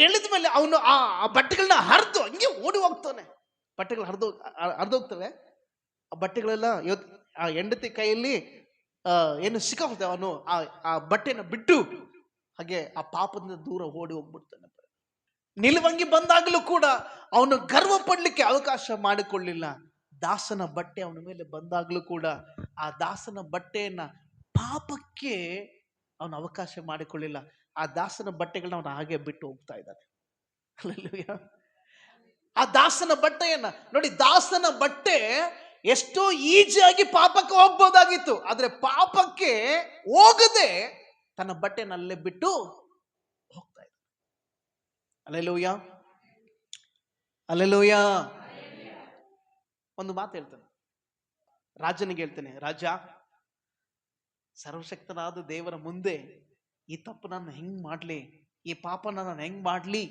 ಎಳೆದ ಮೇಲೆ ಅವನು ಆ ಬಟ್ಟೆಗಳನ್ನ ಹರಿದು ಹಂಗೆ ಓಡಿ ಹೋಗ್ತಾನೆ. ಬಟ್ಟೆಗಳು ಹರಿದೋಗ್ತವೆ. ಆ ಬಟ್ಟೆಗಳೆಲ್ಲ ಆ ಹೆಂಡತಿ ಕೈಯಲ್ಲಿ ಏನು ಸಿಕ್ಕಾಗ್ತವೆ. ಅವನು ಆ ಬಟ್ಟೆನ ಬಿಟ್ಟು ಹಾಗೆ ಆ ಪಾಪದಿಂದ ದೂರ ಓಡಿ ಹೋಗ್ಬಿಡ್ತಾನೆ. ನಿಲುವಂಗಿ ಬಂದಾಗಲೂ ಕೂಡ ಅವನು ಗರ್ವ ಪಡ್ಲಿಕ್ಕೆ ಅವಕಾಶ ಮಾಡಿಕೊಳ್ಳಿಲ್ಲ. ದಾಸನ ಬಟ್ಟೆ ಅವನ ಮೇಲೆ ಬಂದಾಗಲೂ ಕೂಡ ಆ ದಾಸನ ಬಟ್ಟೆಯನ್ನ ಪಾಪಕ್ಕೆ ಅವನು ಅವಕಾಶ ಮಾಡಿಕೊಳ್ಳಿಲ್ಲ. ಆ ದಾಸನ ಬಟ್ಟೆಗಳನ್ನ ಅವನು ಹಾಗೆ ಬಿಟ್ಟು ಹೋಗ್ತಾ ಇದ್ದಾನೆ. ಆ ದಾಸನ ಬಟ್ಟೆಯನ್ನ ನೋಡಿ. ದಾಸನ ಬಟ್ಟೆ ಎಷ್ಟೋ ಈಜಿಯಾಗಿ ಪಾಪಕ್ಕೆ ಹೋಗ್ಬೋದಾಗಿತ್ತು, ಆದ್ರೆ ಪಾಪಕ್ಕೆ ಹೋಗದೆ ತನ್ನ ಬಟ್ಟೆನಲ್ಲೇ ಬಿಟ್ಟು ಹೋಗ್ತಾ ಇದ್ದ. Hallelujah, hallelujah. ಒಂದು ಮಾತು ಹೇಳ್ತಾನೆ, ರಾಜನಿಗೆ ಹೇಳ್ತಾನೆ, ರಾಜ, ಸರ್ವಶಕ್ತನಾದ ದೇವರ ಮುಂದೆ ಈ ತಪ್ಪು ನಾನು ಹೆಂಗ್ ಮಾಡ್ಲಿ, ಈ ಪಾಪ ನಾನು ಹೆಂಗ್ ಮಾಡ್ಲಿ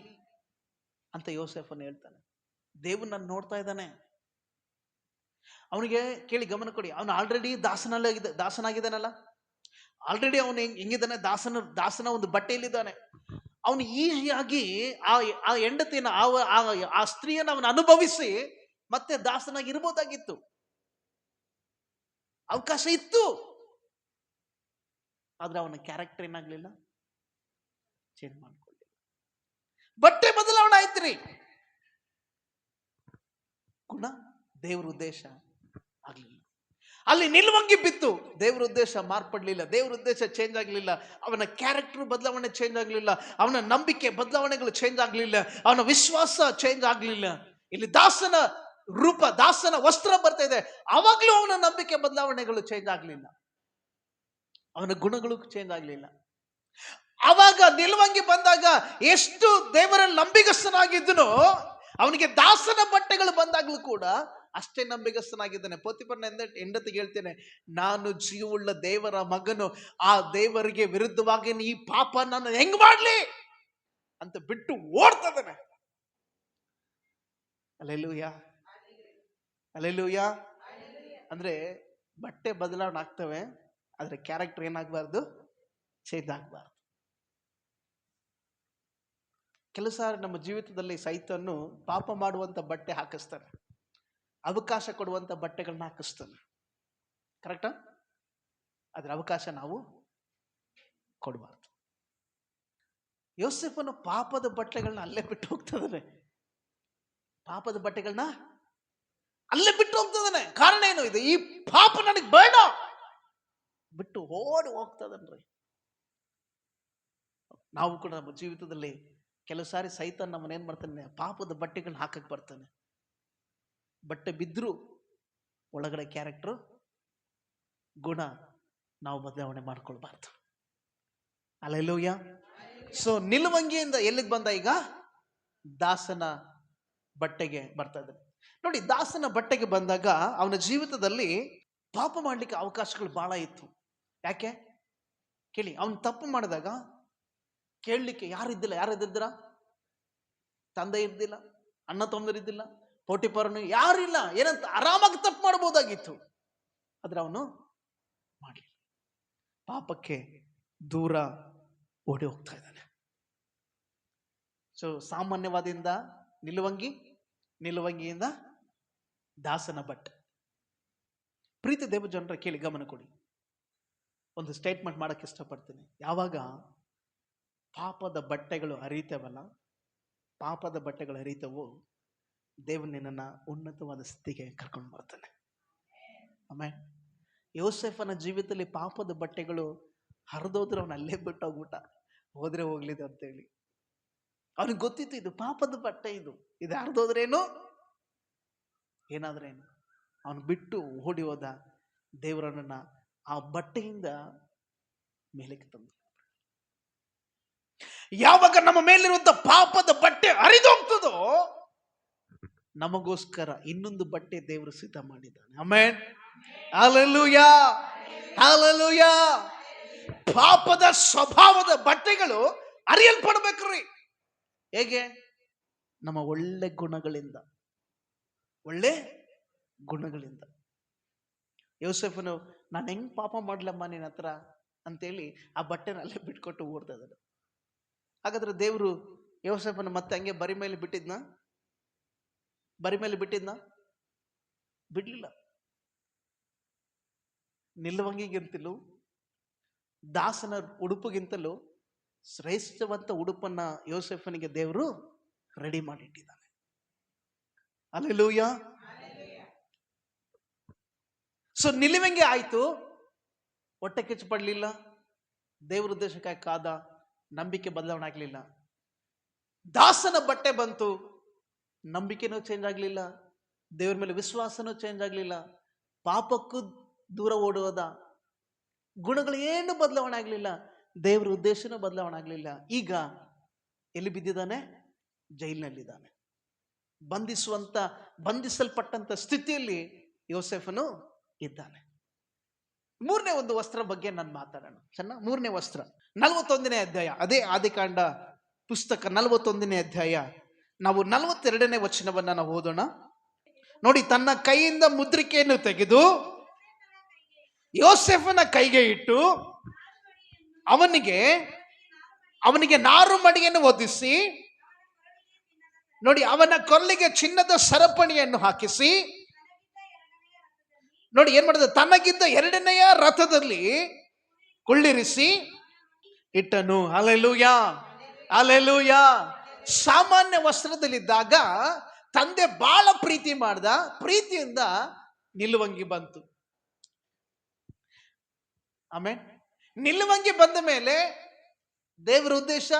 ಅಂತ ಯೋಸೇಫನ್ ಹೇಳ್ತಾನೆ. ದೇವ್ರು ನನ್ನ ನೋಡ್ತಾ ಇದ್ದಾನೆ. ಅವನಿಗೆ ಕೇಳಿ, ಗಮನ ಕೊಡಿ, ಅವನು ಆಲ್ರೆಡಿ ದಾಸನಾಗಿದ್ದಾನಲ್ಲ. ಆಲ್ರೆಡಿ ಅವನು ಹೆಂಗಿದ್ದಾನೆ? ದಾಸನ ಒಂದು ಬಟ್ಟೆಯಲ್ಲಿದ್ದಾನೆ. ಅವನು ಈಸಿಯಾಗಿ ಆ ಹೆಂಡತಿನ ಆ ಸ್ತ್ರೀಯನ್ನು ಅವನು ಅನುಭವಿಸಿ ಮತ್ತೆ ದಾಸನಾಗಿ ಇರ್ಬೋದಾಗಿತ್ತು, ಅವಕಾಶ ಇತ್ತು. ಆದ್ರೆ ಅವನ ಕ್ಯಾರೆಕ್ಟರ್ ಏನಾಗ್ಲಿಲ್ಲ, ಚೇಂಜ್ ಮಾಡ್ಕೊಳ್ಳಿಲ್ಲ. ಬಟ್ಟೆ ಬದಲಾವಣೆ ಆಯ್ತ್ರಿ, ಗುಣ ದೇವ್ರ ಉದ್ದೇಶ ಆಗ್ಲಿಲ್ಲ. ಅಲ್ಲಿ ನಿಲ್ವಂಗಿ ಬಿತ್ತು, ದೇವ್ರ ಉದ್ದೇಶ ಮಾರ್ಪಡ್ಲಿಲ್ಲ, ದೇವ್ರ ಉದ್ದೇಶ ಚೇಂಜ್ ಆಗ್ಲಿಲ್ಲ. ಅವನ ಕ್ಯಾರೆಕ್ಟರ್ ಬದಲಾವಣೆ ಚೇಂಜ್ ಆಗ್ಲಿಲ್ಲ, ಅವನ ನಂಬಿಕೆ ಬದಲಾವಣೆಗಳು ಚೇಂಜ್ ಆಗ್ಲಿಲ್ಲ, ಅವನ ವಿಶ್ವಾಸ ಚೇಂಜ್ ಆಗ್ಲಿಲ್ಲ. ಇಲ್ಲಿ ದಾಸನ ರೂಪ, ದಾಸನ ವಸ್ತ್ರ ಬರ್ತಾ ಇದೆ, ಅವಾಗ್ಲೂ ಅವನ ನಂಬಿಕೆ ಬದಲಾವಣೆಗಳು ಚೇಂಜ್ ಆಗ್ಲಿಲ್ಲ, ಅವನ ಗುಣಗಳು ಚೇಂಜ್ ಆಗ್ಲಿಲ್ಲ. ಅವಾಗ ನಿಲ್ವಂಗಿ ಬಂದಾಗ ಎಷ್ಟು ದೇವರಲ್ಲಿ ನಂಬಿಗಸ್ತನಾಗಿದ್ದನೋ, ಅವನಿಗೆ ದಾಸನ ಬಟ್ಟೆಗಳು ಬಂದಾಗ್ಲೂ ಕೂಡ ಅಷ್ಟೇ ನಂಬಿಗಸ್ತನಾಗಿದ್ದಾನೆ. ಪೋತಿಫರನ ಹೆಂಡತಿಗೆ ಹೇಳ್ತೇನೆ, ನಾನು ಜೀವವುಳ್ಳ ದೇವರ ಮಗನು, ಆ ದೇವರಿಗೆ ವಿರುದ್ಧವಾಗಿ ಈ ಪಾಪ ನಾನು ಹೆಂಗ್ ಮಾಡ್ಲಿ ಅಂತ ಬಿಟ್ಟು ಓಡ್ತದಾನೆ. Alleluia, alleluia. ಅಂದ್ರೆ ಬಟ್ಟೆ ಬದಲಾವಣೆ ಆಗ್ತವೆ, ಆದ್ರೆ ಕ್ಯಾರೆಕ್ಟರ್ ಏನಾಗಬಾರ್ದು, ಚೇಂಜ್ ಆಗಬಾರ್ದು. ಕೆಲಸ ನಮ್ಮ ಜೀವಿತದಲ್ಲಿ ಸೈತನ್ನು ಪಾಪ ಮಾಡುವಂತ ಬಟ್ಟೆ ಹಾಕಿಸ್ತಾನೆ, ಅವಕಾಶ ಕೊಡುವಂತ ಬಟ್ಟೆಗಳನ್ನ ಹಾಕಿಸ್ತಾನೆ. ಕರೆಕ್ಟಾ? ಅದ್ರ ಅವಕಾಶ ನಾವು ಕೊಡಬಾರ್ದು. ಯೋಸೇಫನು ಪಾಪದ ಬಟ್ಟೆಗಳನ್ನ ಅಲ್ಲೇ ಬಿಟ್ಟು ಹೋಗ್ತದಾನೆ, ಪಾಪದ ಬಟ್ಟೆಗಳನ್ನ ಅಲ್ಲೇ ಬಿಟ್ಟು ಹೋಗ್ತದಾನೆ. ಕಾರಣ ಏನು? ಇದು ಈ ಪಾಪ ನನಗೆ ಬೇಡ ಬಿಟ್ಟು ಓಡಿ ಹೋಗ್ತದನ್ರಿ. ನಾವು ಕೂಡ ನಮ್ಮ ಜೀವಿತದಲ್ಲಿ ಕೆಲವು ಸಾರಿ ಸೈತಾನ್ ನಮ್ಮನ್ನ ಏನ್ ಮಾಡ್ತಾನೆ, ಪಾಪದ ಬಟ್ಟೆಗಳನ್ನ ಹಾಕಕ್ ಬರ್ತಾನೆ. ಬಟ್ಟೆ ಬಿದ್ರು ಒಳಗಡೆ ಕ್ಯಾರೆಕ್ಟರ್, ಗುಣ ನಾವು ಬದಲಾವಣೆ ಮಾಡ್ಕೊಳ್ಬಾರ್ದು. ಹಲ್ಲೆಲೂಯಾ. ಸೊ ನಿಲುವಂಗಿಯಿಂದ ಎಲ್ಲಿಗೆ ಬಂದ? ಈಗ ದಾಸನ ಬಟ್ಟೆಗೆ ಬರ್ತಾ ಇದ್ದಾನೆ. ನೋಡಿ, ದಾಸನ ಬಟ್ಟೆಗೆ ಬಂದಾಗ ಅವನ ಜೀವಿತದಲ್ಲಿ ಪಾಪ ಮಾಡ್ಲಿಕ್ಕೆ ಅವಕಾಶಗಳು ಬಹಳ ಇತ್ತು. ಯಾಕೆ ಕೇಳಿ, ಅವನು ತಪ್ಪು ಮಾಡಿದಾಗ ಕೇಳಲಿಕ್ಕೆ ಯಾರಿದ್ದಿಲ್ಲ. ಯಾರಿದ್ದಿದ್ರ? ತಂದೆ ಇದ್ದಿಲ್ಲ, ಅಣ್ಣ ತಮ್ಮದಿರಿದ್ದಿಲ್ಲ, ಪೋಟಿಫರನು ಯಾರಿಲ್ಲ. ಏನಂತ ಆರಾಮಾಗಿ ತಪ್ಪು ಮಾಡಬಹುದಾಗಿತ್ತು, ಆದ್ರೆ ಅವನು ಮಾಡಲಿಲ್ಲ. ಪಾಪಕ್ಕೆ ದೂರ ಓಡಿ ಹೋಗ್ತಾ ಇದ್ದಾನೆ. ಸೊ ಸಾಮಾನ್ಯವಾದಿಂದ ನಿಲುವಂಗಿ, ನಿಲುವಂಗಿಯಿಂದ ದಾಸನ ಬಟ್ಟೆ. ಪ್ರೀತಿ ದೇವ ಜನರ ಕೇಳಿ ಗಮನ ಕೊಡಿ. ಒಂದು ಸ್ಟೇಟ್ಮೆಂಟ್ ಮಾಡಕ್ಕೆ ಇಷ್ಟಪಡ್ತೀನಿ. ಯಾವಾಗ ಪಾಪದ ಬಟ್ಟೆಗಳು ಹರಿತವಲ್ಲ, ಪಾಪದ ಬಟ್ಟೆಗಳು ಹರಿತವೋ, ದೇವರು ನಿನ್ನನ್ನು ಉನ್ನತವಾದ ಸ್ಥಿತಿಗೆ ಕರ್ಕೊಂಡು ಬರ್ತಾನೆ. ಆಮೇಲೆ ಯೋಸೇಫನ ಜೀವಿತದಲ್ಲಿ ಪಾಪದ ಬಟ್ಟೆಗಳು ಹರಿದೋದ್ರೆ ಅವನು ಅಲ್ಲೇ ಬಿಟ್ಟು ಹೋಗ್ಬಿಟ್ಟ, ಹೋದ್ರೆ ಹೋಗ್ಲಿದೆ ಅಂತೇಳಿ. ಅವನಿಗೆ ಗೊತ್ತಿತ್ತು ಇದು ಪಾಪದ ಬಟ್ಟೆ, ಇದು ಹರಿದೋದ್ರೇನು ಏನಾದ್ರೇನು. ಅವನು ಬಿಟ್ಟು ಓಡಿ ಹೋದ. ದೇವರನ್ನ ಆ ಬಟ್ಟೆಯಿಂದ ಮೇಲಕ್ಕೆ ತಂದ. ಯಾವಾಗ ನಮ್ಮ ಮೇಲಿರುವಂತ ಪಾಪದ ಬಟ್ಟೆ ಹರಿದೋಗ್ತದೋ, ನಮಗೋಸ್ಕರ ಇನ್ನೊಂದು ಬಟ್ಟೆ ದೇವರು ಸಿದ್ಧ ಮಾಡಿದ್ದಾನೆ. Amen, hallelujah, hallelujah. ಪಾಪದ ಸ್ವಭಾವದ ಬಟ್ಟೆಗಳು ಹರಿಯಲ್ಪಡ್ಬೇಕ್ರಿ. ಹೇಗೆ? ನಮ್ಮ ಒಳ್ಳೆ ಗುಣಗಳಿಂದ, ಒಳ್ಳೆ ಗುಣಗಳಿಂದ. ಯೋಸೇಫನು ನಾನು ಹೆಂಗ್ ಪಾಪ ಮಾಡ್ಲಮ್ಮ ನಿನ್ನ ಹತ್ರ ಅಂತೇಳಿ ಆ ಬಟ್ಟೆನಲ್ಲೇ ಬಿಟ್ಕೊಟ್ಟು ಓಡ್ತಾ ಇದ್ದಾನೆ. ಹಾಗಾದ್ರೆ ದೇವರು ಯೋಸೇಫನ ಮತ್ತೆ ಹಂಗೆ ಬರಿ ಮೇಲೆ ಬಿಟ್ಟಿದ್ನ? ಬರಿ ಮೇಲೆ ಬಿಟ್ಟಿದ್ನ? ಬಿಡ್ಲಿಲ್ಲ. ನಿಲುವಂಗಿಗಿಂತಲೂ ದಾಸನ ಉಡುಪಿಗಿಂತಲೂ ಶ್ರೇಷ್ಠವಂತ ಉಡುಪನ್ನ ಯೋಸೇಫನಿಗೆ ದೇವರು ರೆಡಿ ಮಾಡಿಟ್ಟಿದ್ದಾನೆ. ಹಲ್ಲೆಲೂಯಾ. ಸೊ ನಿಲುವಂಗಿ ಆಯ್ತು, ಹೊಟ್ಟೆ ಕಿಚ್ಚು ಪಡಲಿಲ್ಲ, ದೇವ್ರ ಉದ್ದೇಶಕ್ಕಾಗಿ ಕಾದ, ನಂಬಿಕೆ ಬದಲಾವಣೆ ಆಗ್ಲಿಲ್ಲ. ದಾಸನ ಬಟ್ಟೆ ಬಂತು, ನಂಬಿಕೆನೂ ಚೇಂಜ್ ಆಗ್ಲಿಲ್ಲ, ದೇವ್ರ ಮೇಲೆ ವಿಶ್ವಾಸನೂ ಚೇಂಜ್ ಆಗ್ಲಿಲ್ಲ, ಪಾಪಕ್ಕೂ ದೂರ ಓಡುವುದ, ಗುಣಗಳು ಏನು ಬದಲಾವಣೆ ಆಗ್ಲಿಲ್ಲ, ದೇವ್ರ ಉದ್ದೇಶನೂ ಬದಲಾವಣೆ ಆಗ್ಲಿಲ್ಲ. ಈಗ ಎಲ್ಲಿ ಬಿದ್ದಿದ್ದಾನೆ? ಜೈಲಿನಲ್ಲಿದ್ದಾನೆ. ಬಂಧಿಸಲ್ಪಟ್ಟಂತ ಸ್ಥಿತಿಯಲ್ಲಿ ಯೋಸೇಫನು ಇದ್ದಾನೆ. ಮೂರನೇ ಒಂದು ವಸ್ತ್ರ ಬಗ್ಗೆ ನಾನು ಮಾತಾಡೋಣ. ಚೆನ್ನಾಗಿ, ಮೂರನೇ ವಸ್ತ್ರ 41ನೇ ಅಧ್ಯಾಯ, ಅದೇ ಆದಿಕಾಂಡ ಪುಸ್ತಕ 41ನೇ ಅಧ್ಯಾಯ, ನಾವು 42ನೇ ವಚನವನ್ನ ನಾವು ಓದೋಣ. ನೋಡಿ, ತನ್ನ ಕೈಯಿಂದ ಮುದ್ರಿಕೆಯನ್ನು ತೆಗೆದು ಯೋಸೇಫನ ಕೈಗೆ ಇಟ್ಟು ಅವನಿಗೆ ನಾರು ಮಡಿಯನ್ನು ಒದಿಸಿ ನೋಡಿ, ಅವನ ಕೊರಳಿಗೆ ಚಿನ್ನದ ಸರಪಣಿಯನ್ನು ಹಾಕಿಸಿ, ನೋಡಿ ಏನ್ ಮಾಡಿದ, ತನಗಿದ್ದ ಎರಡನೆಯ ರಥದಲ್ಲಿ ಕುಳ್ಳಿರಿಸಿ ಇಟ್ಟನು. Hallelujah, hallelujah. ಸಾಮಾನ್ಯ ವಸ್ತ್ರದಲ್ಲಿದ್ದಾಗ ತಂದೆ ಬಹಳ ಪ್ರೀತಿ ಮಾಡ್ದ, ಪ್ರೀತಿಯಿಂದ ನಿಲುವಂಗಿ ಬಂತು. ಆಮೇಲೆ ನಿಲುವಂಗಿ ಬಂದ ಮೇಲೆ ದೇವರ ಉದ್ದೇಶ,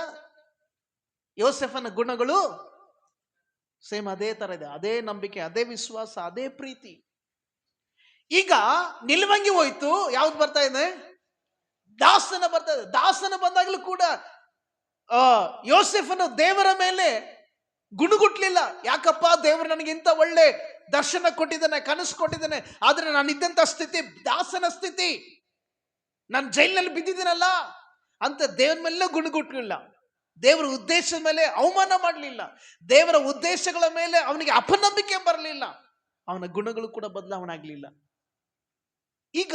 ಯೋಸೆಫನ ಗುಣಗಳು ಸೇಮ್ ಅದೇ ತರ ಇದೆ, ಅದೇ ನಂಬಿಕೆ, ಅದೇ ವಿಶ್ವಾಸ, ಅದೇ ಪ್ರೀತಿ. ಈಗ ನಿಲುವಂಗಿ ಹೋಯ್ತು, ಯಾವ್ದು ಬರ್ತಾ ಇದೆ, ದಾಸನ ಬರ್ತಾ ಇದೆ. ದಾಸನ ಬಂದಾಗಲೂ ಕೂಡ ಯೋಸೆಫನು ದೇವರ ಮೇಲೆ ಗುಣಗುಟ್ಲಿಲ್ಲ. ಯಾಕಪ್ಪ, ದೇವರು ನನಗೆ ಇಂಥ ಒಳ್ಳೆ ದರ್ಶನ ಕೊಟ್ಟಿದ್ದಾನೆ, ಕನಸು ಕೊಟ್ಟಿದ್ದಾನೆ, ಆದ್ರೆ ನಾನು ಇದ್ದಂತ ಸ್ಥಿತಿ ದಾಸನ ಸ್ಥಿತಿ, ನಾನು ಜೈಲಿನಲ್ಲಿ ಬಿದ್ದಿದ್ದೀನಲ್ಲ ಅಂತ ದೇವರ ಮೇಲೆ ಗುಣಗುಟ್ಲಿಲ್ಲ. ದೇವರ ಉದ್ದೇಶದ ಮೇಲೆ ಅವಮಾನ ಮಾಡಲಿಲ್ಲ. ದೇವರ ಉದ್ದೇಶಗಳ ಮೇಲೆ ಅವನಿಗೆ ಅಪನಂಬಿಕೆ ಬರಲಿಲ್ಲ. ಅವನ ಗುಣಗಳು ಕೂಡ ಬದಲಾವಣೆ ಆಗಲಿಲ್ಲ. ಈಗ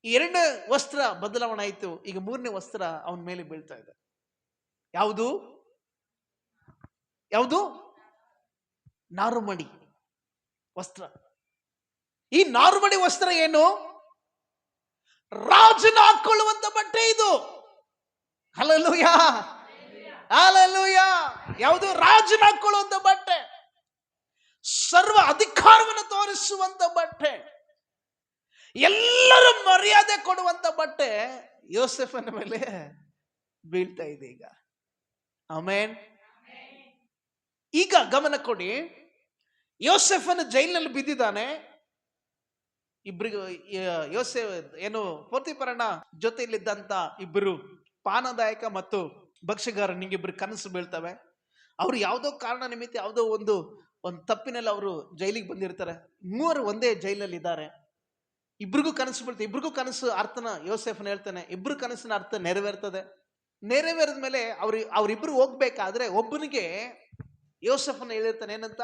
ಎರಡನೇ ವಸ್ತ್ರ ಬದಲಾವಣೆ ಆಯಿತು. ಈಗ ಮೂರನೇ ವಸ್ತ್ರ ಅವನ ಮೇಲೆ ಬೀಳ್ತಾ ಇದೆ. ಯಾವುದು ಯಾವುದು? ನಾರುಮಡಿ ವಸ್ತ್ರ. ಈ ನಾರುಮಡಿ ವಸ್ತ್ರ ಏನು? ರಾಜನ ಹಾಕೊಳ್ಳುವಂತ ಬಟ್ಟೆ ಇದು. Hallelujah, hallelujah. ಯಾವುದು? ರಾಜನ ಹಾಕೊಳ್ಳುವಂತ ಬಟ್ಟೆ, ಸರ್ವ ಅಧಿಕಾರವನ್ನು ತೋರಿಸುವಂತ ಬಟ್ಟೆ, ಎಲ್ಲರೂ ಮರ್ಯಾದೆ ಕೊಡುವಂತ ಬಟ್ಟೆ ಯೋಸೆಫನ ಮೇಲೆ ಬೀಳ್ತಾ ಇದೆ ಈಗ. ಆಮೆನ್. ಈಗ ಗಮನ ಕೊಡಿ, ಯೋಸೆಫನ ಜೈಲಿನಲ್ಲಿ ಬಿದ್ದಿದ್ದಾನೆ. ಇಬ್ಬರಿಗೂ ಏನು ಪೋತಿಫರನ ಜೊತೆಯಲ್ಲಿದ್ದಂತ ಇಬ್ಬರು ಪಾನದಾಯಕ ಮತ್ತು ಭಕ್ಷ್ಯಗಾರ ನಿಂಗಿಬ್ರು ಕನಸು ಬೀಳ್ತವೆ. ಅವರು ಯಾವುದೋ ಕಾರಣ ನಿಮಿತ್ತ ಯಾವುದೋ ಒಂದು ತಪ್ಪಿನಲ್ಲಿ ಅವರು ಜೈಲಿಗೆ ಬಂದಿರ್ತಾರೆ. ಮೂವರು ಒಂದೇ ಜೈಲಲ್ಲಿ ಇದ್ದಾರೆ. ಇಬ್ರಿಗೂ ಕನಸು ಬೀಳ್ತದೆ. ಇಬ್ರಿಗೂ ಕನಸು ಅರ್ಥನ ಯೋಸೆಫನ್ ಹೇಳ್ತಾನೆ. ಇಬ್ರು ಕನಸಿನ ಅರ್ಥ ನೆರವೇರ್ತದೆ. ನೆರವೇರಿದ ಮೇಲೆ ಅವ್ರಿಬ್ರು ಹೋಗ್ಬೇಕಾದ್ರೆ ಒಬ್ಬನಿಗೆ ಯೋಸೆಫನ್ ಹೇಳಿರ್ತಾನೆ, ಏನಂತ,